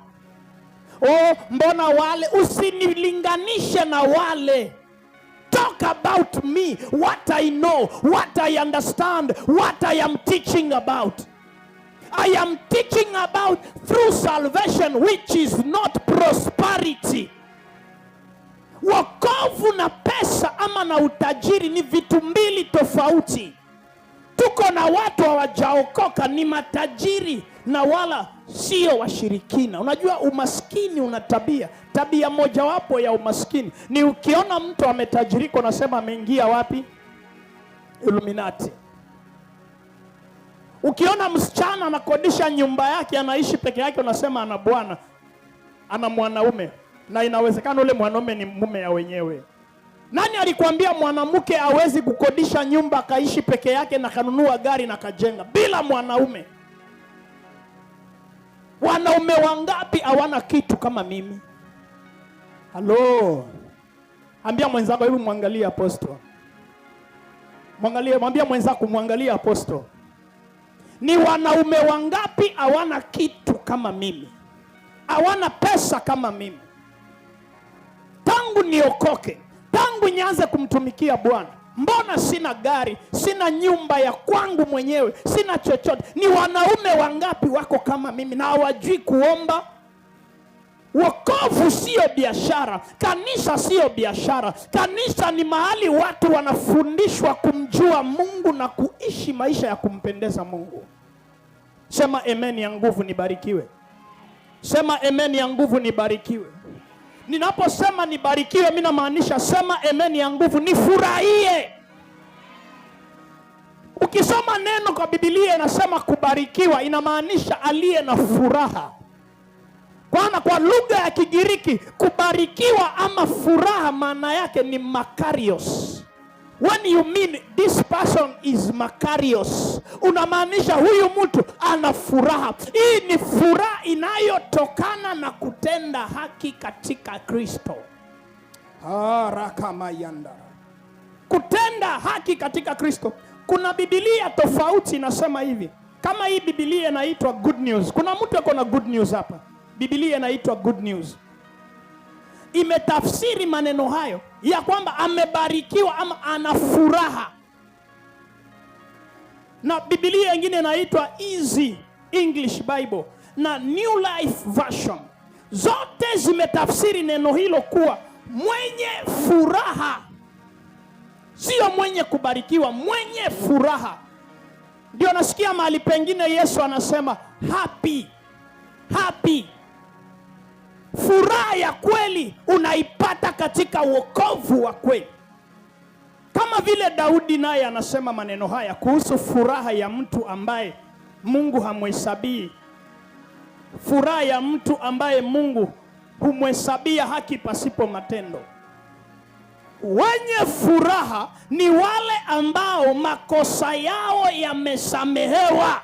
Mbona wale? Usinilinganishe na wale. Talk about me, what I know, what I understand, what I am teaching about. I am teaching about through salvation, which is not prosperity. Wokovu na pesa ama na utajiri ni vitu mbili tofauti. Tuko na watu hawajaokoka ni matajiri na wala sio washirikina. Unajua umaskini una tabia mojawapo ya umaskini ni ukiona mtu ametajirika unasema ameingia wapi? Illuminati. Ukiona msichana anakodisha nyumba yake anaishi peke yake unasema ana bwana, ana mwanaume, na inawezekana ule mwanaume ni mume ya wenyewe. Nani alikwambia mwanamke hawezi kukodisha nyumba akaishi peke yake na kanunua gari na kajenga bila mwanaume? Wanaume wangapi hawana kitu kama mimi? Halo. Ambia mwenzako, hebu muangalie apostle. Mwangalie, mwambie mwenzako muangalie apostle. Ni wanaume wangapi hawana kitu kama mimi? Hawana pesa kama mimi? Tangu niokoke, tangu nianze kumtumikia Bwana, mbona sina gari, sina nyumba ya kwangu mwenyewe, sina chochote? Ni wanaume wangapi wako kama mimi na hawajui kuomba? Wokovu sio biashara, kanisa sio biashara. Kanisa ni mahali watu wanafundishwa kumjua Mungu na kuishi maisha ya kumpendeza Mungu. Sema amen ya nguvu nibarikiwe. Sema amen ya nguvu nibarikiwe. Ninaposema nibarikiwe mimi namaanisha sema amen ya nguvu nifurahie. Ukisoma neno kwa Biblia inasema kubarikiwa inamaanisha aliye na furaha. Kwa lugha ya Kigiriki kubarikiwa ama furaha maana yake ni makarios. When you mean this person is makarios, unamaanisha huyu mtu ana furaha. Hii ni furaha inayotokana na kutenda haki katika Kristo. Rakamayanda. Kutenda haki katika Kristo. Kuna Biblia tofauti inasema hivi. Kama hii Biblia inaitwa good news. Kuna mtu ako na good news hapa. Biblia inaitwa good news. Imetafsiri maneno hayo ya kwamba amebarikiwa ama ana furaha. Na Biblia nyingine inaitwa Easy English Bible na New Life Version. Zote zimetafsiri neno hilo kuwa mwenye furaha. Sio mwenye kubarikiwa, mwenye furaha. Ndio nasikia mahali pengine Yesu anasema happy. Happy. Furaha ya kweli unaipata katika wokovu wa kweli. Kama vile Daudi naye anasema maneno haya kuhusu furaha ya mtu ambaye Mungu hamhesabii. Furaha ya mtu ambaye Mungu humhesabia haki pasipo matendo. Wenye furaha ni wale ambao makosa yao yamesamehewa.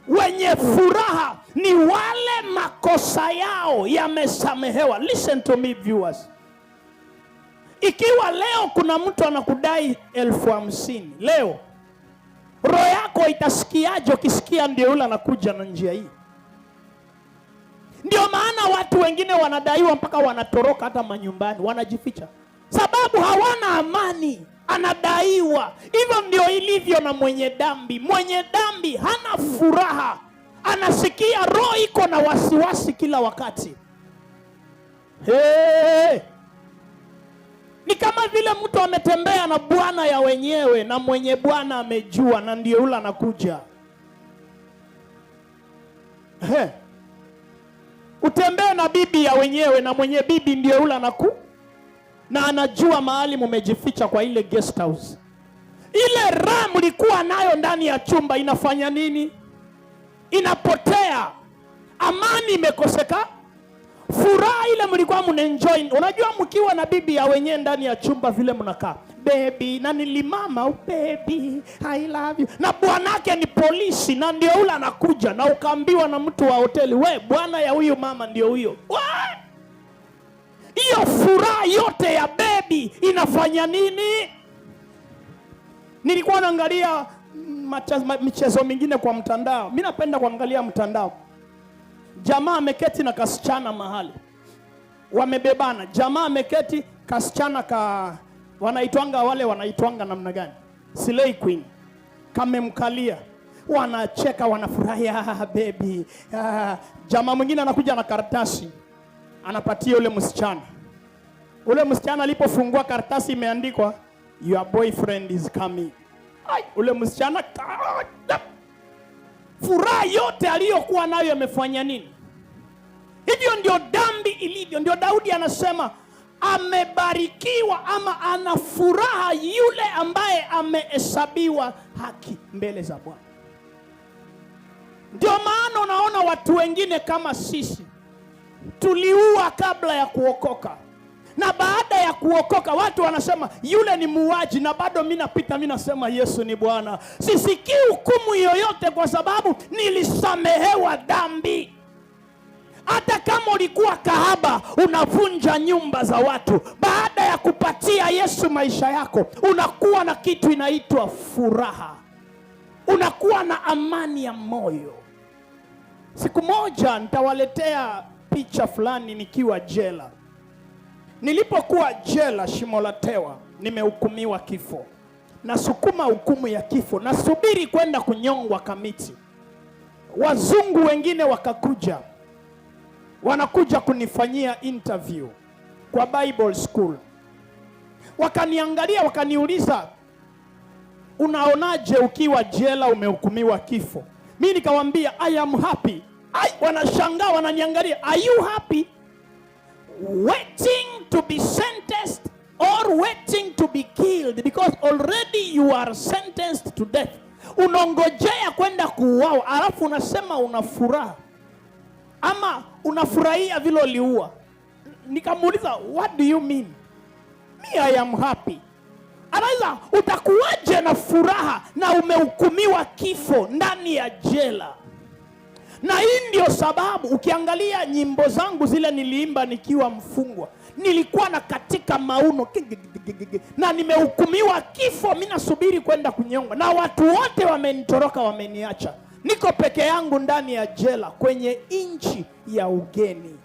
Wenye furaha ni wale makosa yao yamesamehewa. Listen to me viewers. Ikiwa leo kuna mtu anakudai 50,000 leo, roho yako itasikiaje ukisikia ndio yule anakuja na njia hii? Ndio maana watu wengine wanadaiwa mpaka wanatoroka hata manyumbani, wanajificha. Sababu hawana amani, anadaiwa. Hivyo ndio ilivyo na mwenye dhambi. Mwenye dhambi hana furaha. Anasikia roho iko na wasiwasi kila wakati. Ni kama vile mtu ametembea na bwana ya wenyewe na mwenye bwana amejua na ndio yule anakuja. Utembee na bibi ya wenyewe na mwenye bibi ndio yule na anajua mahali mumejificha kwa ile guest house. Ile raha mlikuwa nayo ndani ya chumba inafanya nini? Inapotea. Amani imekoseka. Furaha ile mlikuwa mnaenjoy. Unajua mkiwa na bibi ya wenyewe ndani ya chumba vile mnakaa, baby na nilimama, baby I love you, na bwanake ni polisi na ndio yule anakuja, na ukaambiwa na mtu wa hoteli, we bwana ya huyu mama ndio huyo. Hiyo furaha yote ya baby inafanya nini? Nilikuwa naangalia michezo mingine kwa mtandao. Mimi napenda kuangalia mtandao. Jamaa ameketi na kasichana mahali, wamebebana. Jamaa ameketi, kasichana wanaitwanga namna gani? Slay Queen. Kamemkalia, wanacheka, wanafurahia, baby. Jamaa mwingine anakuja na karatasi, anapatia ule msichana. Ule msichana alipofungua karatasi imeandikwa your boyfriend is coming. Ule msichana furaha yote aliyokuwa nayo yamefanya nini? Hivyo ndio dhambi ilivyo. Ndio Daudi anasema amebarikiwa ama ana furaha yule ambaye amehesabiwa haki mbele za Bwana. Ndio maana unaona watu wengine kama sisi tuliua kabla ya kuokoka, na baada ya kuokoka watu wanasema yule ni muuaji, na bado mimi napita mimi nasema Yesu ni Bwana. Sisikii hukumu yoyote kwa sababu nilisamehewa dhambi. Hata kama ulikuwa kahaba unavunja nyumba za watu, baada ya kupatia Yesu maisha yako unakuwa na kitu inaitwa furaha. Unakuwa na amani ya moyo. Siku moja nitawaletea picha fulani nikiwa jela. Nilipokuwa jela Shimo la Tewa, nimehukumiwa kifo. Nasukuma hukumu ya kifo, nasubiri kwenda kunyongwa Kamiti. Wazungu wengine wanakuja kunifanyia interview kwa Bible School. Wakaniangalia, wakaniuliza, unaonaje ukiwa jela umehukumiwa kifo? Mimi nikamwambia I am happy. Wanashangaa, wananiangalia, are you happy? Waiting to be sentenced or waiting to be killed, because already you are sentenced to death. Unongojea kwenda kuuawa alafu unasema unafuraha ama unafurahia vile uliua. Nikamuuliza, what do you mean? Me I am happy. Anaweza utakuwaje na furaha na umehukumiwa kifo ndani ya jela? Na hii ndio sababu ukiangalia nyimbo zangu zile niliimba nikiwa mfungwa, nilikuwa na katika mauno na nimehukumiwa kifo, mimi nasubiri kwenda kunyongwa, na watu wote wamenitoroka, wameniacha, niko peke yangu ndani ya jela kwenye nchi ya ugeni.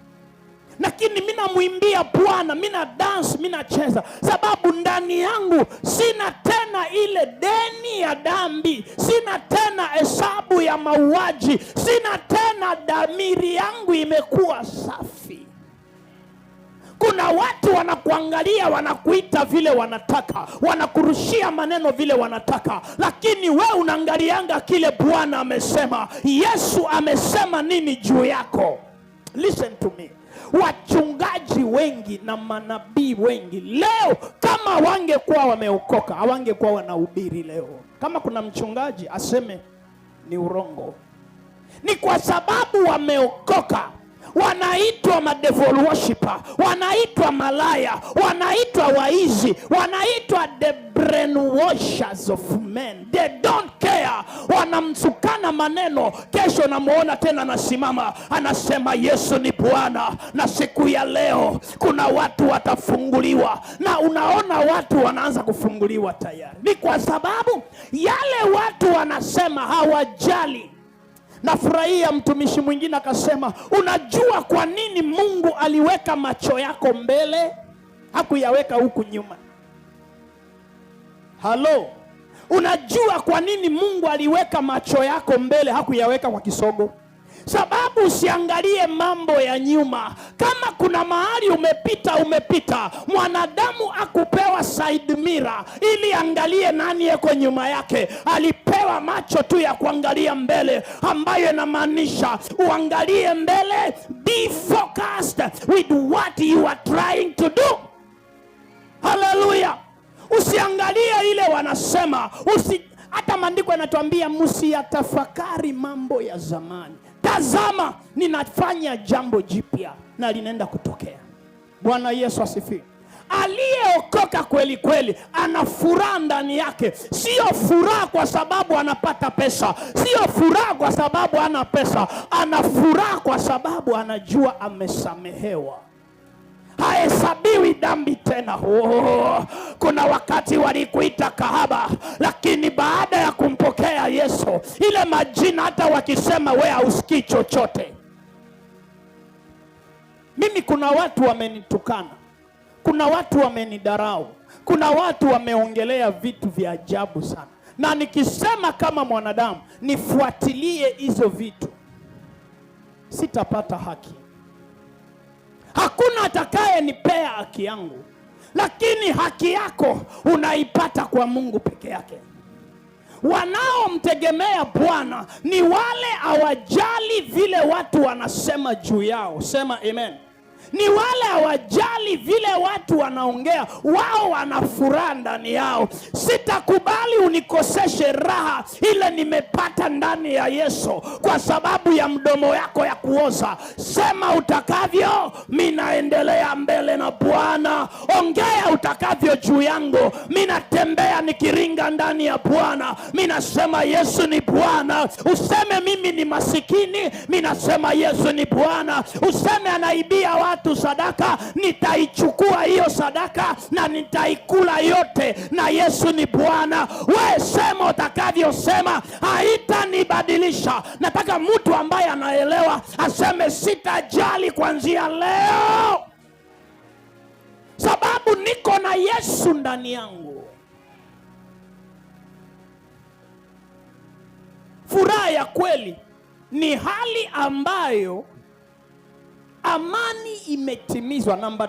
Lakini mimi namwimbia Bwana, mimi na dance, mimi nacheza, sababu ndani yangu sina tena ile deni ya dhambi, sina tena hesabu ya mauaji, sina tena, dhamiri yangu imekuwa safi. Kuna watu wanakuangalia, wanakuita vile wanataka, wanakurushia maneno vile wanataka, lakini we unaangalianga kile Bwana amesema. Yesu amesema nini juu yako? Listen to me. Wachungaji wengi na manabii wengi leo, kama wangekuwa wameokoka, hawangekuwa wanahubiri leo. Kama kuna mchungaji aseme ni urongo, ni kwa sababu wameokoka. Wanaitwa devil worshiper, wanaitwa malaya, wanaitwa waizi, wanaitwa the brainwashers of men. They don't care. Wanamsukana maneno, kesho namuona tena anasimama anasema Yesu ni Bwana. Na siku ya leo kuna watu watafunguliwa, na unaona watu wanaanza kufunguliwa tayari. Ni kwa sababu yale watu wanasema hawajali. Nafurahia mtumishi mwingine akasema, unajua kwa nini Mungu aliweka macho yako mbele, hakuyaweka huku nyuma? Halo, unajua kwa nini Mungu aliweka macho yako mbele, hakuyaweka kwa kisogo? Sababu usiangalie mambo ya nyuma. Kama kuna mahali umepita, mwanadamu akupewa side mirror ili angalie nani yako nyuma yake. Alipewa macho tu ya kuangalia mbele, ambayo inamaanisha uangalie mbele. Be focused with what you are trying to do. Hallelujah. Usiangalie ile wanasema. Hata maandiko yanatuambia msiyatafakari mambo ya zamani. Tazama, ninafanya jambo jipya na linaenda kutokea. Bwana Yesu asifiwe. Aliyeokoka kweli kweli ana furaha ndani yake. Sio furaha kwa sababu anapata pesa, sio furaha kwa sababu ana pesa. Ana furaha kwa sababu anajua amesamehewa, hahesabiwi dhambi tena. Kuna wakati walikuita kahaba, lakini baada ya kumpokea Yesu, ile majina hata wakisema wewe hausikii chochote. Mimi kuna watu wamenitukana, kuna watu wamenidarau, kuna watu wameongelea vitu vya ajabu sana, na nikisema kama mwanadamu nifuatilie hizo vitu, sitapata haki. Hakuna atakaye nipea haki yangu, lakini haki yako unaipata kwa Mungu peke yake. Wanaomtegemea Bwana ni wale hawajali vile watu wanasema juu yao. Sema amen. Ni wale hawajali vile watu wanaongea, wao wana furaha ndani yao. Sitakubali unikoseshe raha ile nimepata ndani ya Yesu kwa sababu ya mdomo yako ya kuoza. Sema utakavyo, mimi naendelea mbele na Bwana. Ongea utakavyo juu yangu, mimi natembea nikiringa ndani ya Bwana. Mimi nasema Yesu ni Bwana. Useme mimi ni masikini, mimi nasema Yesu ni Bwana. Useme anaibia watu sadaka, nitaichukua hiyo sadaka na nitaikula yote, na Yesu ni Bwana. Wewe sema utakavyosema, haitanibadilisha. Nataka mtu ambaye anaelewa aseme sitajali kuanzia leo, sababu niko na Yesu ndani yangu. Furaha ya kweli ni hali ambayo amani imetimizwa. Number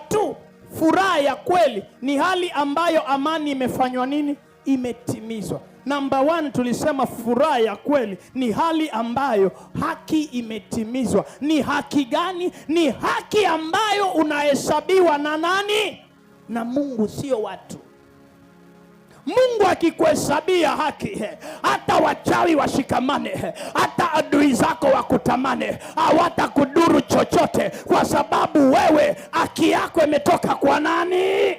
two, furaha ya kweli ni hali ambayo amani imefanywa nini? Imetimizwa. Number 1 tulisema furaha ya kweli ni hali ambayo haki imetimizwa. Ni haki gani? Ni haki ambayo unahesabiwa na nani? Na Mungu, sio watu. Mungu akikuhesabia haki, hata wachawi washikamane, hata adui zako wakutamane, hawatakudhuru chochote, kwa sababu wewe haki yako imetoka kwa nani?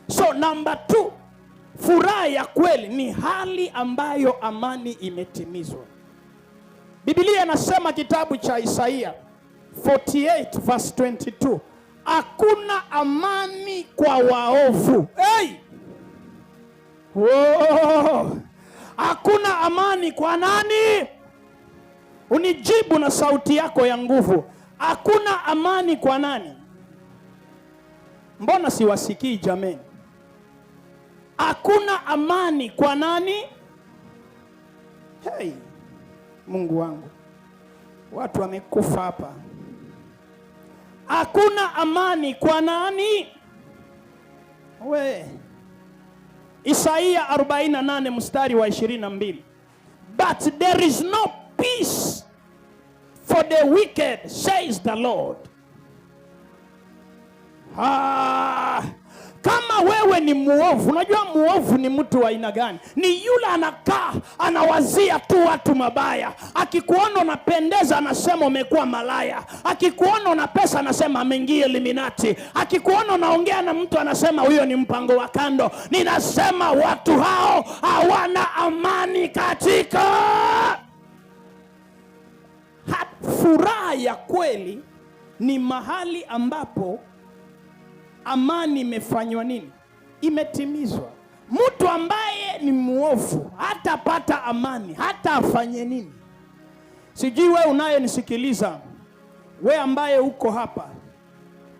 So number 2, furaha ya kweli ni hali ambayo amani imetimizwa. Biblia inasema kitabu cha Isaia 48 verse 22. Hakuna amani kwa waovu. Hey! Whoa! Hakuna amani kwa nani? Unijibu na sauti yako ya nguvu. Hakuna amani kwa nani? Mbona siwasikii jameni? Hakuna amani kwa nani? Hey, Mungu wangu, watu wamekufa hapa. Hakuna amani kwa nani? We, Isaia 48 mstari wa 22. But there is no peace for the wicked, says the Lord. Kama wewe ni muovu, unajua muovu ni mtu wa aina gani? Ni yule anakaa anawazia tu watu mabaya. Akikuona unapendeza anasema umekuwa malaya. Akikuona una pesa anasema ameingia Illuminati. Akikuona unaongea na mtu anasema huyo ni mpango wa kando. Ninasema watu hao hawana amani katika. Furaha ya kweli ni mahali ambapo amani imefanywa nini? Imetimizwa. Mtu ambaye ni muovu hatapata amani, hata afanye nini. Sijui wewe unayenisikiliza, wewe ambaye uko hapa,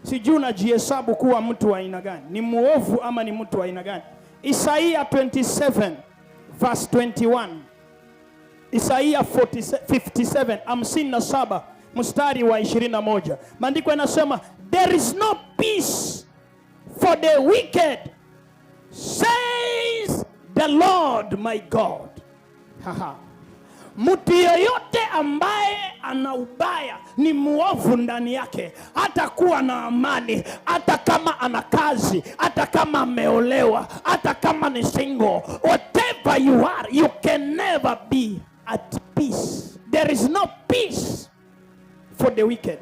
sijui unajihesabu kuwa mtu wa aina gani? Ni muovu ama ni mtu wa aina gani? Isaia 27 verse 21. Isaia 57 mstari wa 21. Maandiko yanasema there is no peace for the wicked, says the Lord my God. Mtu yoyote ambaye ana ubaya, ni muovu ndani yake, hata kuwa na amani, hata kama ana kazi, hata kama ameolewa, hata kama ni single, whatever you are, you can never be at peace. There is no peace for the wicked.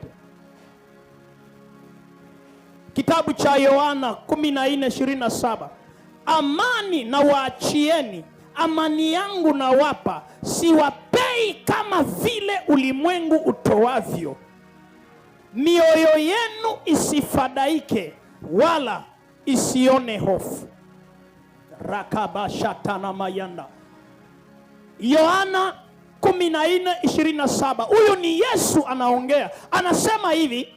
Kitabu cha Yohana 14:27. Amani na waachieni, amani yangu na wapa, siwapei kama vile ulimwengu utoavyo. Mioyo yenu isifadhaike wala isione hofu. Rakabashatana mayanda. Yohana 14:27. Huyu ni Yesu anaongea. Anasema hivi,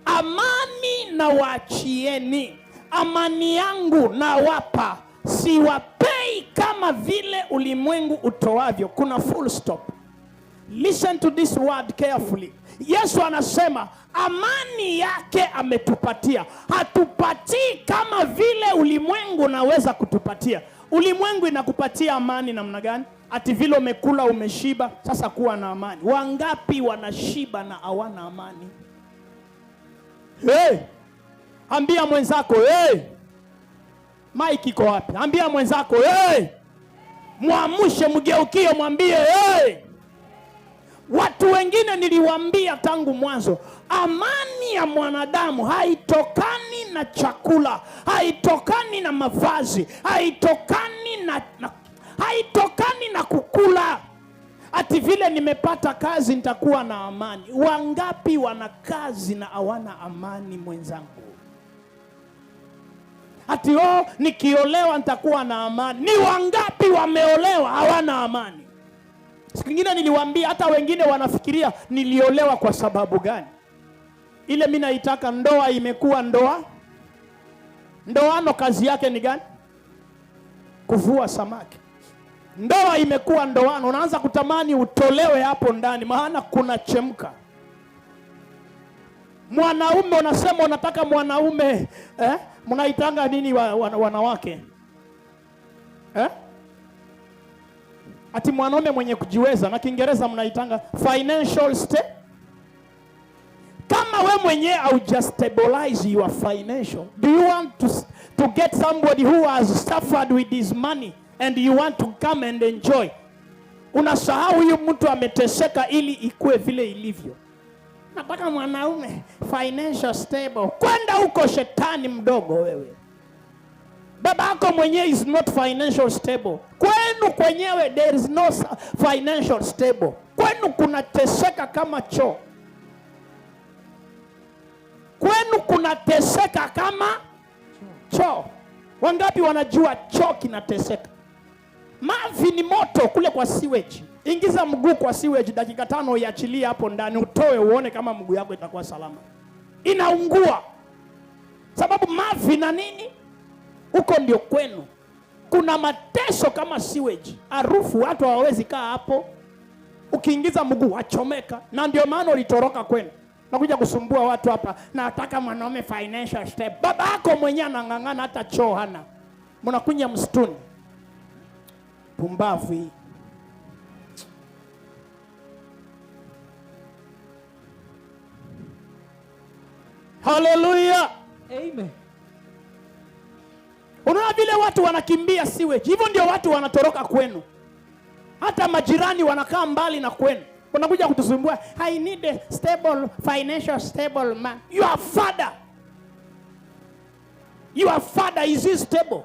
amani na waachieni, amani yangu na wapa, siwapei kama vile ulimwengu utoavyo. Kuna full stop. Listen to this word carefully. Yesu anasema amani yake ametupatia. Hatupatii kama vile ulimwengu unaweza kutupatia. Ulimwengu inakupatia amani namna gani? Ati vile umekula umeshiba, sasa kuwa na amani. Wangapi wanashiba na hawana amani? Hey! Ambia mwenzako, hey! Mike iko wapi? Ambia mwenzako, hey! Muamshe, mgeukie, mwambie, hey! Watu wengine niliwaambia tangu mwanzo, amani ya mwanadamu haitokani na chakula, haitokani na mavazi, haitokani na kukula. Ati vile nimepata kazi nitakuwa na amani. Wangapi wana kazi na hawana amani mwenzangu? Ati nikiolewa nitakuwa na amani. Ni wangapi wameolewa hawana amani? Siku nyingine niliwaambia, hata wengine wanafikiria niliolewa kwa sababu gani. Ile mimi naitaka ndoa imekuwa ndoano kazi yake ni gani? Kuvua samaki. Ndoa imekuwa ndoano, unaanza kutamani utolewe hapo ndani, maana kuna chemka. Mwanaume unasema unataka mwanaume, mnaitanga nini wanawake? Ati mwanaume mwenye kujiweza, na Kiingereza mnaitanga financial state. Kama we mwenye au just stabilize your financial, do you want to get somebody who has suffered with his money and you want to come and enjoy? Unasahau huyu mtu ameteseka ili ikue vile ilivyo. Nataka mwanaume financial stable. Kwenda huko shetani mdogo wewe. Baba yako mwenyewe is not financial stable. Kwenu kwenyewe there is no financial stable. Kwenu kuna teseka kama choo. Kwenu kunateseka kama choo. Wangapi wanajua choo kinateseka? Mavi ni moto kule kwa sewage. Ingiza mguu kwa sewage dakika 5, iachilie hapo ndani, utoe uone kama mguu yako itakuwa salama. Inaungua. Sababu mavi na nini? Huko ndio kwenu. Kuna mateso kama sewage. Harufu watu hawawezi kaa hapo. Ukiingiza mguu wachomeka. Na ndio maana ulitoroka kwenu. Nakuja kusumbua watu hapa. Nataka mwanaume financial step. Baba yako mwenyewe anang'ang'ana hata choo hana. Mnakunya msituni. Pumbavu hii. Hallelujah. Amen. Unaona vile watu wanakimbia sewage. Hivyo ndio watu wanatoroka kwenu. Hata majirani wanakaa mbali na kwenu. Unakuja kutusumbua. I need a stable, financial stable man. Your father is he stable?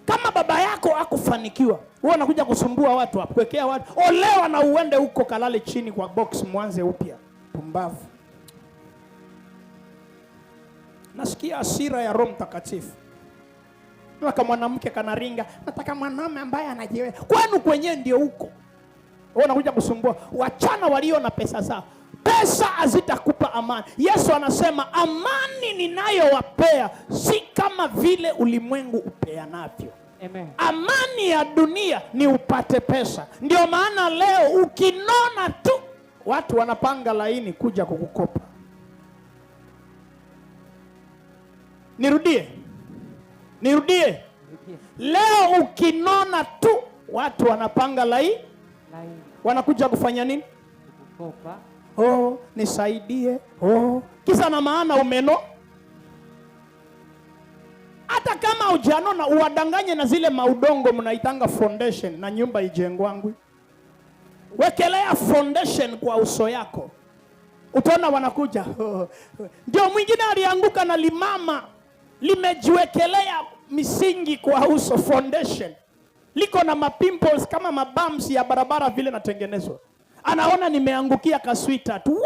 Kama baba yako hakufanikiwa, wewe unakuja kusumbua watu hapo, kuwekea watu. Olewa na uende huko kalale chini kwa box, mwanze upya. Pumbavu. Nasikia hasira ya Roho Mtakatifu. Nataka mwanamke kanaringa, nataka mwanaume ambaye anajiwe. Kwenu kwenyewe ndio huko. Wewe unakuja kusumbua. Wachana walio na pesa zao. Pesa hazitakupa amani. Yesu anasema amani ninayowapea si kama vile ulimwengu upeanavyo. Amen. Amani ya dunia ni upate pesa. Ndio maana leo ukinona tu watu wanapanga laini kuja kukukopa. Nirudie. Leo ukinona tu watu wanapanga laini. Wanakuja kufanya nini? Kukopa. Oh, nisaidie. Oh, kisa na maana umeno. Hata kama hujanona uwadanganye na zile maudongo mnaitanga foundation na nyumba ijengwangu. Wekelea foundation kwa uso yako. Utaona wanakuja. Ndio mwingine alianguka na limama limejiwekelea misingi kwa uso, foundation. Liko na mapimples kama mabumps ya barabara vile natengenezwa. Anaona nimeangukia kaswita tu.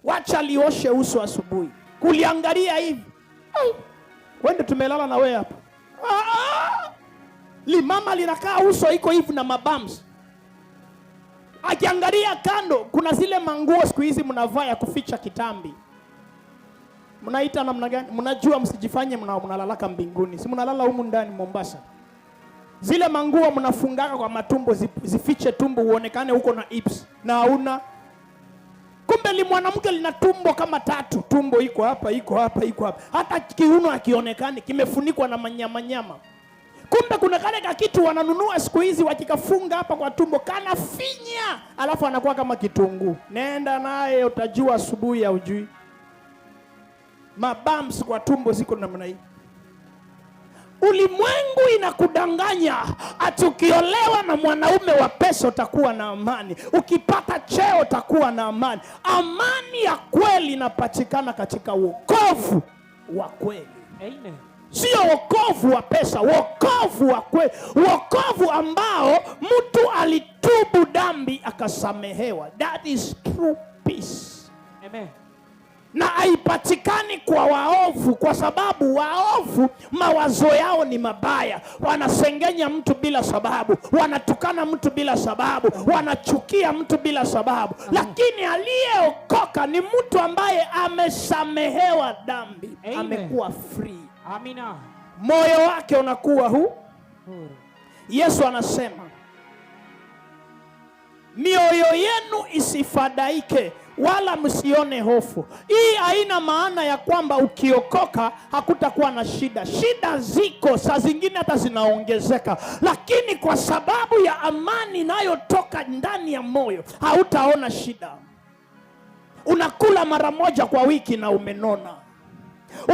Wacha lioshe uso asubuhi. Kuliangalia hivi. Wende tumelala na wewe hapa. Limama linakaa uso iko hivi na mabumps. Akiangalia kando kuna zile manguo siku hizi mnavaa ya kuficha kitambi. Mnaita namna gani? Mnajua msijifanye mnalalaka mbinguni. Si mnalala humu ndani Mombasa. Zile manguo mnafungaka kwa matumbo zifiche tumbo uonekane huko na hips na hauna. Kumbe li mwanamke lina tumbo kama 3. Tumbo iko hapa, iko hapa, iko hapa. Hata kiuno hakionekani, kimefunikwa na manyama. Kumbe kuna kale kitu wananunua siku hizi wakikafunga hapa kwa tumbo kana finya, alafu anakuwa kama kitunguu. Nenda naye utajua asubuhi ya ujui. Mabams kwa tumbo ziko namna hii. Ulimwengu inakudanganya ati ukiolewa na mwanaume wa pesa utakuwa na amani. Ukipata cheo utakuwa na amani. Amani ya kweli inapatikana katika wokovu wa kweli. Amen. Sio wokovu wa pesa, wokovu wa kweli. Wokovu ambao mtu alitubu dhambi akasamehewa. That is true peace. Amen. Na haipatikani kwa waovu, kwa sababu waovu mawazo yao ni mabaya. Wanasengenya mtu bila sababu, wanatukana mtu bila sababu, wanachukia mtu bila sababu. Lakini aliyeokoka ni mtu ambaye amesamehewa dhambi. Amen. Amekuwa free. Amina. Moyo wake unakuwa huru. Yesu anasema mioyo yenu isifadhaike wala msione hofu. Hii haina maana ya kwamba ukiokoka hakutakuwa na shida. Shida ziko, saa zingine hata zinaongezeka, lakini kwa sababu ya amani inayotoka ndani ya moyo hautaona shida. Unakula mara moja kwa wiki na umenona.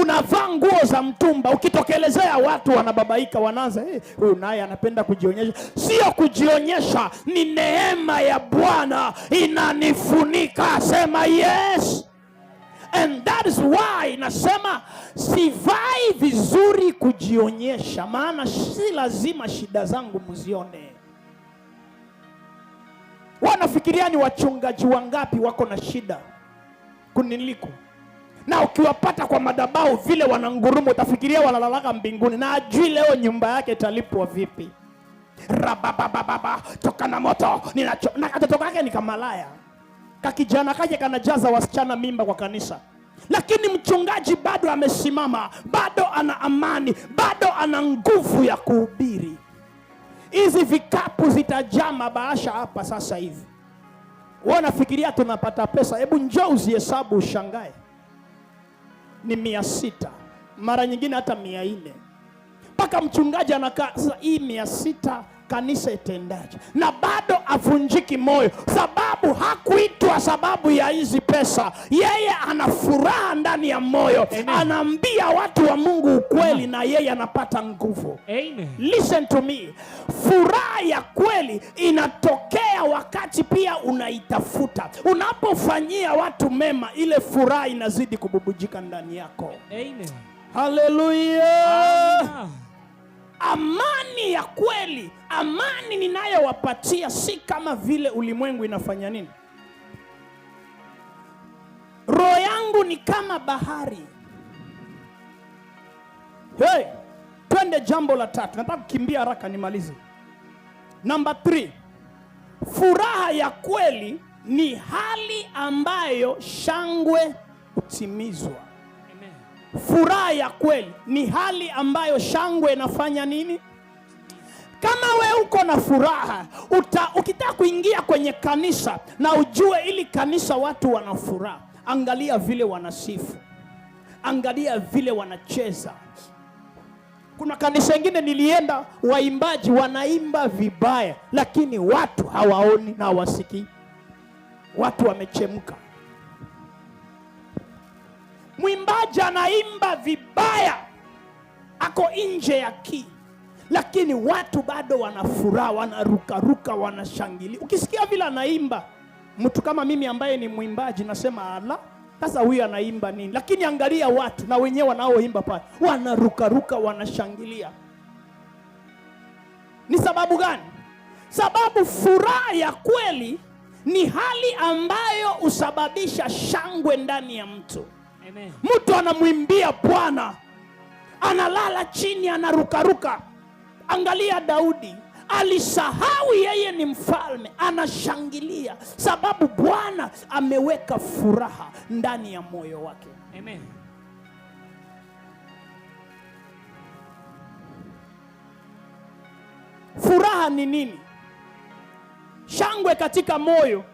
Unavaa nguo za mtumba, ukitokelezea watu wanababaika, wanaanza huyu naye anapenda kujionyesha. Sio kujionyesha, ni neema ya Bwana inanifunika. Sema yes. And that is why nasema sivai vizuri kujionyesha, maana si lazima shida zangu mzione. Wanafikiria ni wachungaji wangapi wako na shida kuniliko. Na ukiwapata kwa madhabahu vile wananguruma, utafikiria wanalalaka mbinguni, na ajui leo nyumba yake italipwa vipi. Rababababa, toka na moto, na katoto kake ni kamalaya. Kakijana kaje kanajaza wasichana mimba kwa kanisa. Lakini mchungaji bado amesimama, bado ana amani, bado ana nguvu ya kuhubiri. Hizi vikapu zitajaa mabahasha hapa sasa hivi. Wewe unafikiria tunapata pesa? Hebu njoo uzihesabu ushangae. Ni 600, mara nyingine hata 400. Mpaka mchungaji anakaa sasa, hii 600 kanisa itendaje? Na bado avunjiki moyo, sababu hakuitwa sababu ya hizi pesa. Yeye ana furaha ndani ya moyo. Amen. Anaambia watu wa Mungu ukweli. Amen. Na yeye anapata nguvu. Amen. Listen to me. Furaha ya kweli inatokea wakati pia unaitafuta. Unapofanyia watu mema, ile furaha inazidi kububujika ndani yako. Amen. Hallelujah. Amani ya kweli, amani ninayowapatia si kama vile ulimwengu inafanya nini. Roho yangu ni kama bahari. Hey, twende jambo la 3. Nataka kukimbia haraka nimalize. Number 3. Furaha ya kweli ni hali ambayo shangwe hutimizwa. Furaha ya kweli ni hali ambayo shangwe inafanya nini? Kama we uko na furaha, ukitaka kuingia kwenye kanisa na ujue ili kanisa watu wana furaha, angalia vile wanasifu, angalia vile wanacheza. Kuna kanisa ingine nilienda, waimbaji wanaimba vibaya, lakini watu hawaoni na hawasikii. Watu wamechemka. Mwimbaji anaimba vibaya, ako nje ya key, lakini watu bado wanafuraha, wanarukaruka, wanashangilia. Ukisikia vile anaimba, mtu kama mimi ambaye ni mwimbaji nasema ala, sasa huyu anaimba nini? Lakini angalia watu na wenyewe wanaoimba pale, wanarukaruka, wanashangilia. Ni sababu gani? Sababu furaha ya kweli ni hali ambayo husababisha shangwe ndani ya mtu. Amen. Mtu anamwimbia Bwana, analala chini, anarukaruka. Angalia Daudi, alisahau yeye ni mfalme, anashangilia sababu Bwana ameweka furaha ndani ya moyo wake. Amen. Furaha ni nini? Shangwe katika moyo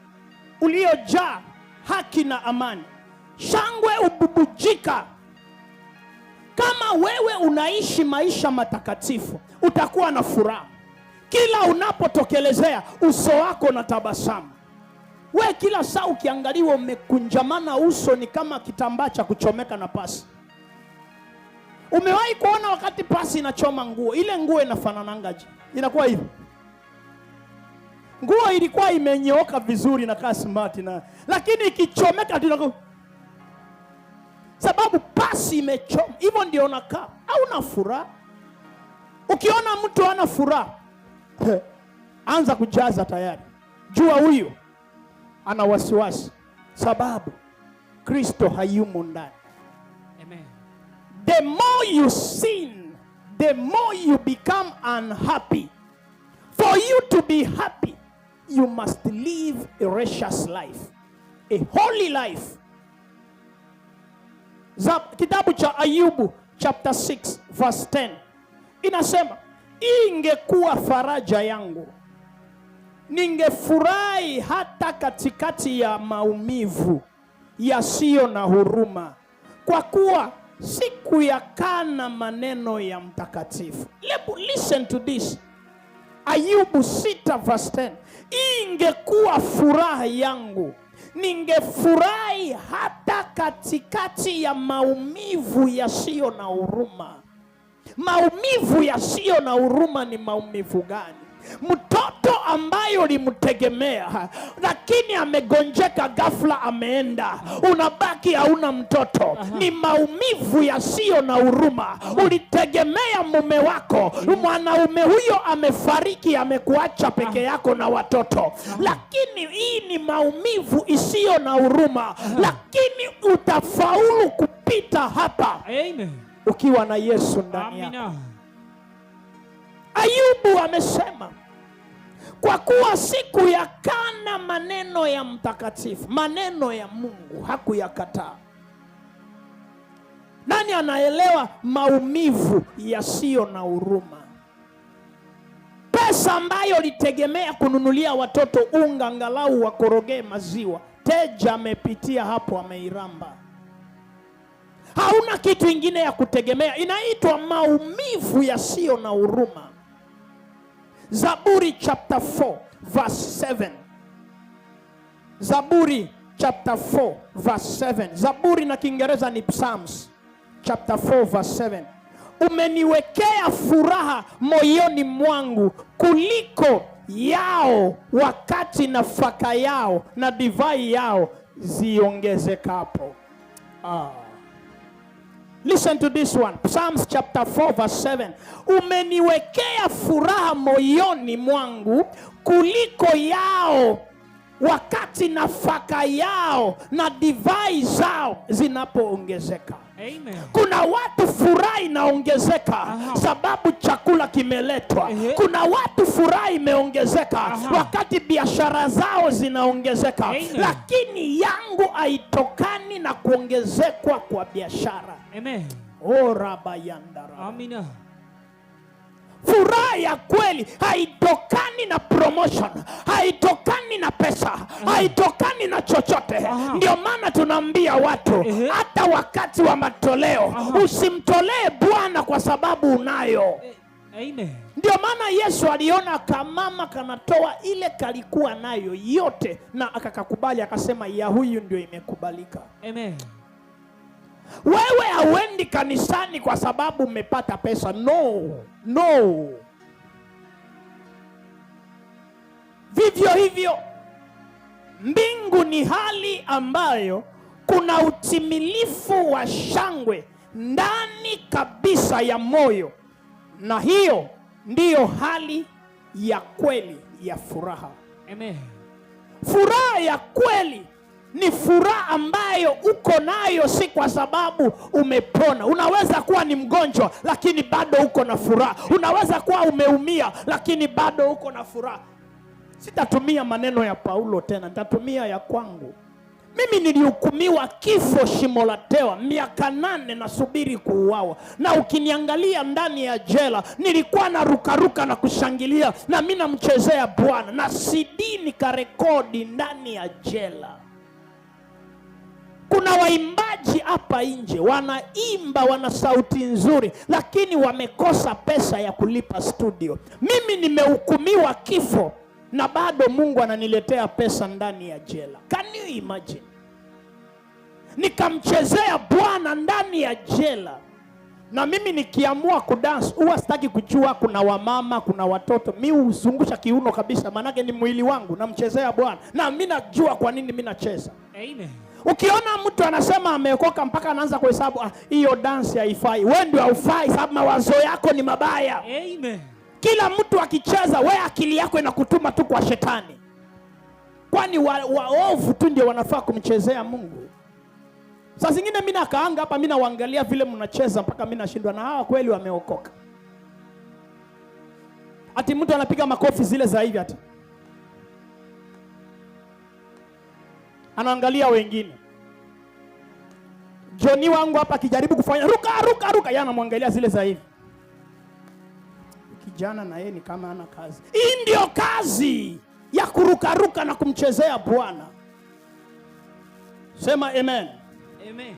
uliojaa haki na amani. Shangwe ububujika. Kama wewe unaishi maisha matakatifu, utakuwa na furaha. Kila unapotokelezea, uso wako na tabasamu. We kila saa ukiangaliwa umekunjamana uso, ni kama kitambaa cha kuchomeka na pasi. Umewahi kuona wakati pasi inachoma nguo, ile nguo inafananangaje? Inakuwa hivi. Nguo ilikuwa imenyooka vizuri na kaa smart na, lakini ikichomeka tunakuwa, sababu pasi imechoma. Hivyo ndio unakaa, hauna furaha. Ukiona mtu hana furaha, anza kujaza tayari. Jua huyu ana wasiwasi, sababu Kristo hayumo ndani. Amen. The more you sin, the more you become unhappy. For you to be happy, you must live a righteous life, a holy life. Kitabu cha Ayubu chapter 6 verse 10 inasema, ingekuwa faraja yangu, ningefurahi hata katikati ya maumivu yasiyo na huruma, kwa kuwa sikuyakana maneno ya mtakatifu. Listen to this. Ayubu 6 verse 10. Ingekuwa furaha yangu, ningefurahi hata katikati ya maumivu yasiyo na huruma. Maumivu yasiyo na huruma ni maumivu gani? Mtoto ambayo ulimtegemea lakini amegonjeka ghafla, ameenda, unabaki hauna mtoto. Ni maumivu yasiyo na huruma. Ulitegemea mume wako, mwanaume huyo amefariki, amekuacha peke yako na watoto. Lakini hii ni maumivu isiyo na huruma, lakini utafaulu kupita hapa. Amen. Ukiwa na Yesu ndani yako. Amina. Ayubu amesema, kwa kuwa sikuyakana maneno ya mtakatifu, maneno ya Mungu hakuyakataa. Nani anaelewa maumivu yasiyo na huruma? Pesa ambayo litegemea kununulia watoto unga, angalau wakorogee maziwa, teja amepitia hapo, ameiramba. Hauna kitu ingine ya kutegemea. Inaitwa maumivu yasiyo na huruma. Zaburi chapter 4 verse 7. Zaburi chapter 4 verse 7. Zaburi na Kiingereza ni Psalms chapter 4 verse 7. Umeniwekea furaha moyoni mwangu kuliko yao wakati nafaka yao na divai yao ziongezekapo. Listen to this one. Psalms chapter 4 verse 7. Umeniwekea furaha moyoni mwangu kuliko yao wakati nafaka yao na divai zao zinapoongezeka. Amen. Kuna watu furaha inaongezeka sababu chakula kimeletwa. Kuna watu furaha imeongezeka wakati biashara zao zinaongezeka. Lakini yangu haitokani na kuongezekwa kwa biashara. Amen. Orabayandara. Amina. Furaha ya kweli haitokani na promotion, haitokani na pesa, haitokani na chochote. Ndio maana tunaambia watu, hata wakati wa matoleo usimtolee Bwana kwa sababu unayo. Amen. Ndio maana Yesu aliona kamama kanatoa ile kalikuwa nayo yote na akakakubali, akasema ya huyu ndio imekubalika. Amen. Wewe hauendi kanisani kwa sababu umepata pesa. No. Vivyo hivyo, mbingu ni hali ambayo kuna utimilifu wa shangwe ndani kabisa ya moyo, na hiyo ndiyo hali ya kweli ya furaha. Amen. Furaha ya kweli ni furaha ambayo uko nayo si kwa sababu umepona. Unaweza kuwa ni mgonjwa lakini bado uko na furaha. Unaweza kuwa umeumia lakini bado uko na furaha. Sitatumia maneno ya Paulo tena, nitatumia ya kwangu. Mimi nilihukumiwa kifo shimo la tewa, miaka 8 nasubiri kuuawa. Na ukiniangalia ndani ya jela, nilikuwa na rukaruka na kushangilia na mimi namchezea Bwana, na CD nikarekodi ndani ya jela. Kuna waimbaji hapa nje wanaimba, wana sauti nzuri, lakini wamekosa pesa ya kulipa studio. Mimi nimehukumiwa kifo na bado Mungu ananiletea pesa ndani ya jela. Can you imagine? Nikamchezea Bwana ndani ya jela. Na mimi nikiamua kudance, huwa sitaki kujua kuna wamama, kuna watoto. Mimi huzungusha kiuno kabisa, manake ni mwili wangu, namchezea Bwana. Na mimi najua kwa nini mimi nacheza. Amen. Ukiona mtu anasema ameokoka mpaka anaanza kuhesabu hiyo dance haifai, wewe ndio haufai sababu mawazo yako ni mabaya. Amen. Kila mtu akicheza, wewe akili yako inakutuma tu kwa shetani. Kwani waovu tu ndio wanafaa kumchezea Mungu. Saa zingine mimi nakaanga hapa, mimi naangalia vile mnacheza mpaka mimi nashindwa, na hawa kweli wameokoka? Ati mtu anapiga makofi zile za hivi, ati anaangalia wengine. Joni wangu hapa akijaribu kufanya ruka, yana mwangalia zile za hivi. Kijana na yeye ni kama ana kazi. Hii ndio kazi ya kuruka na kumchezea Bwana. Sema amen. Amen.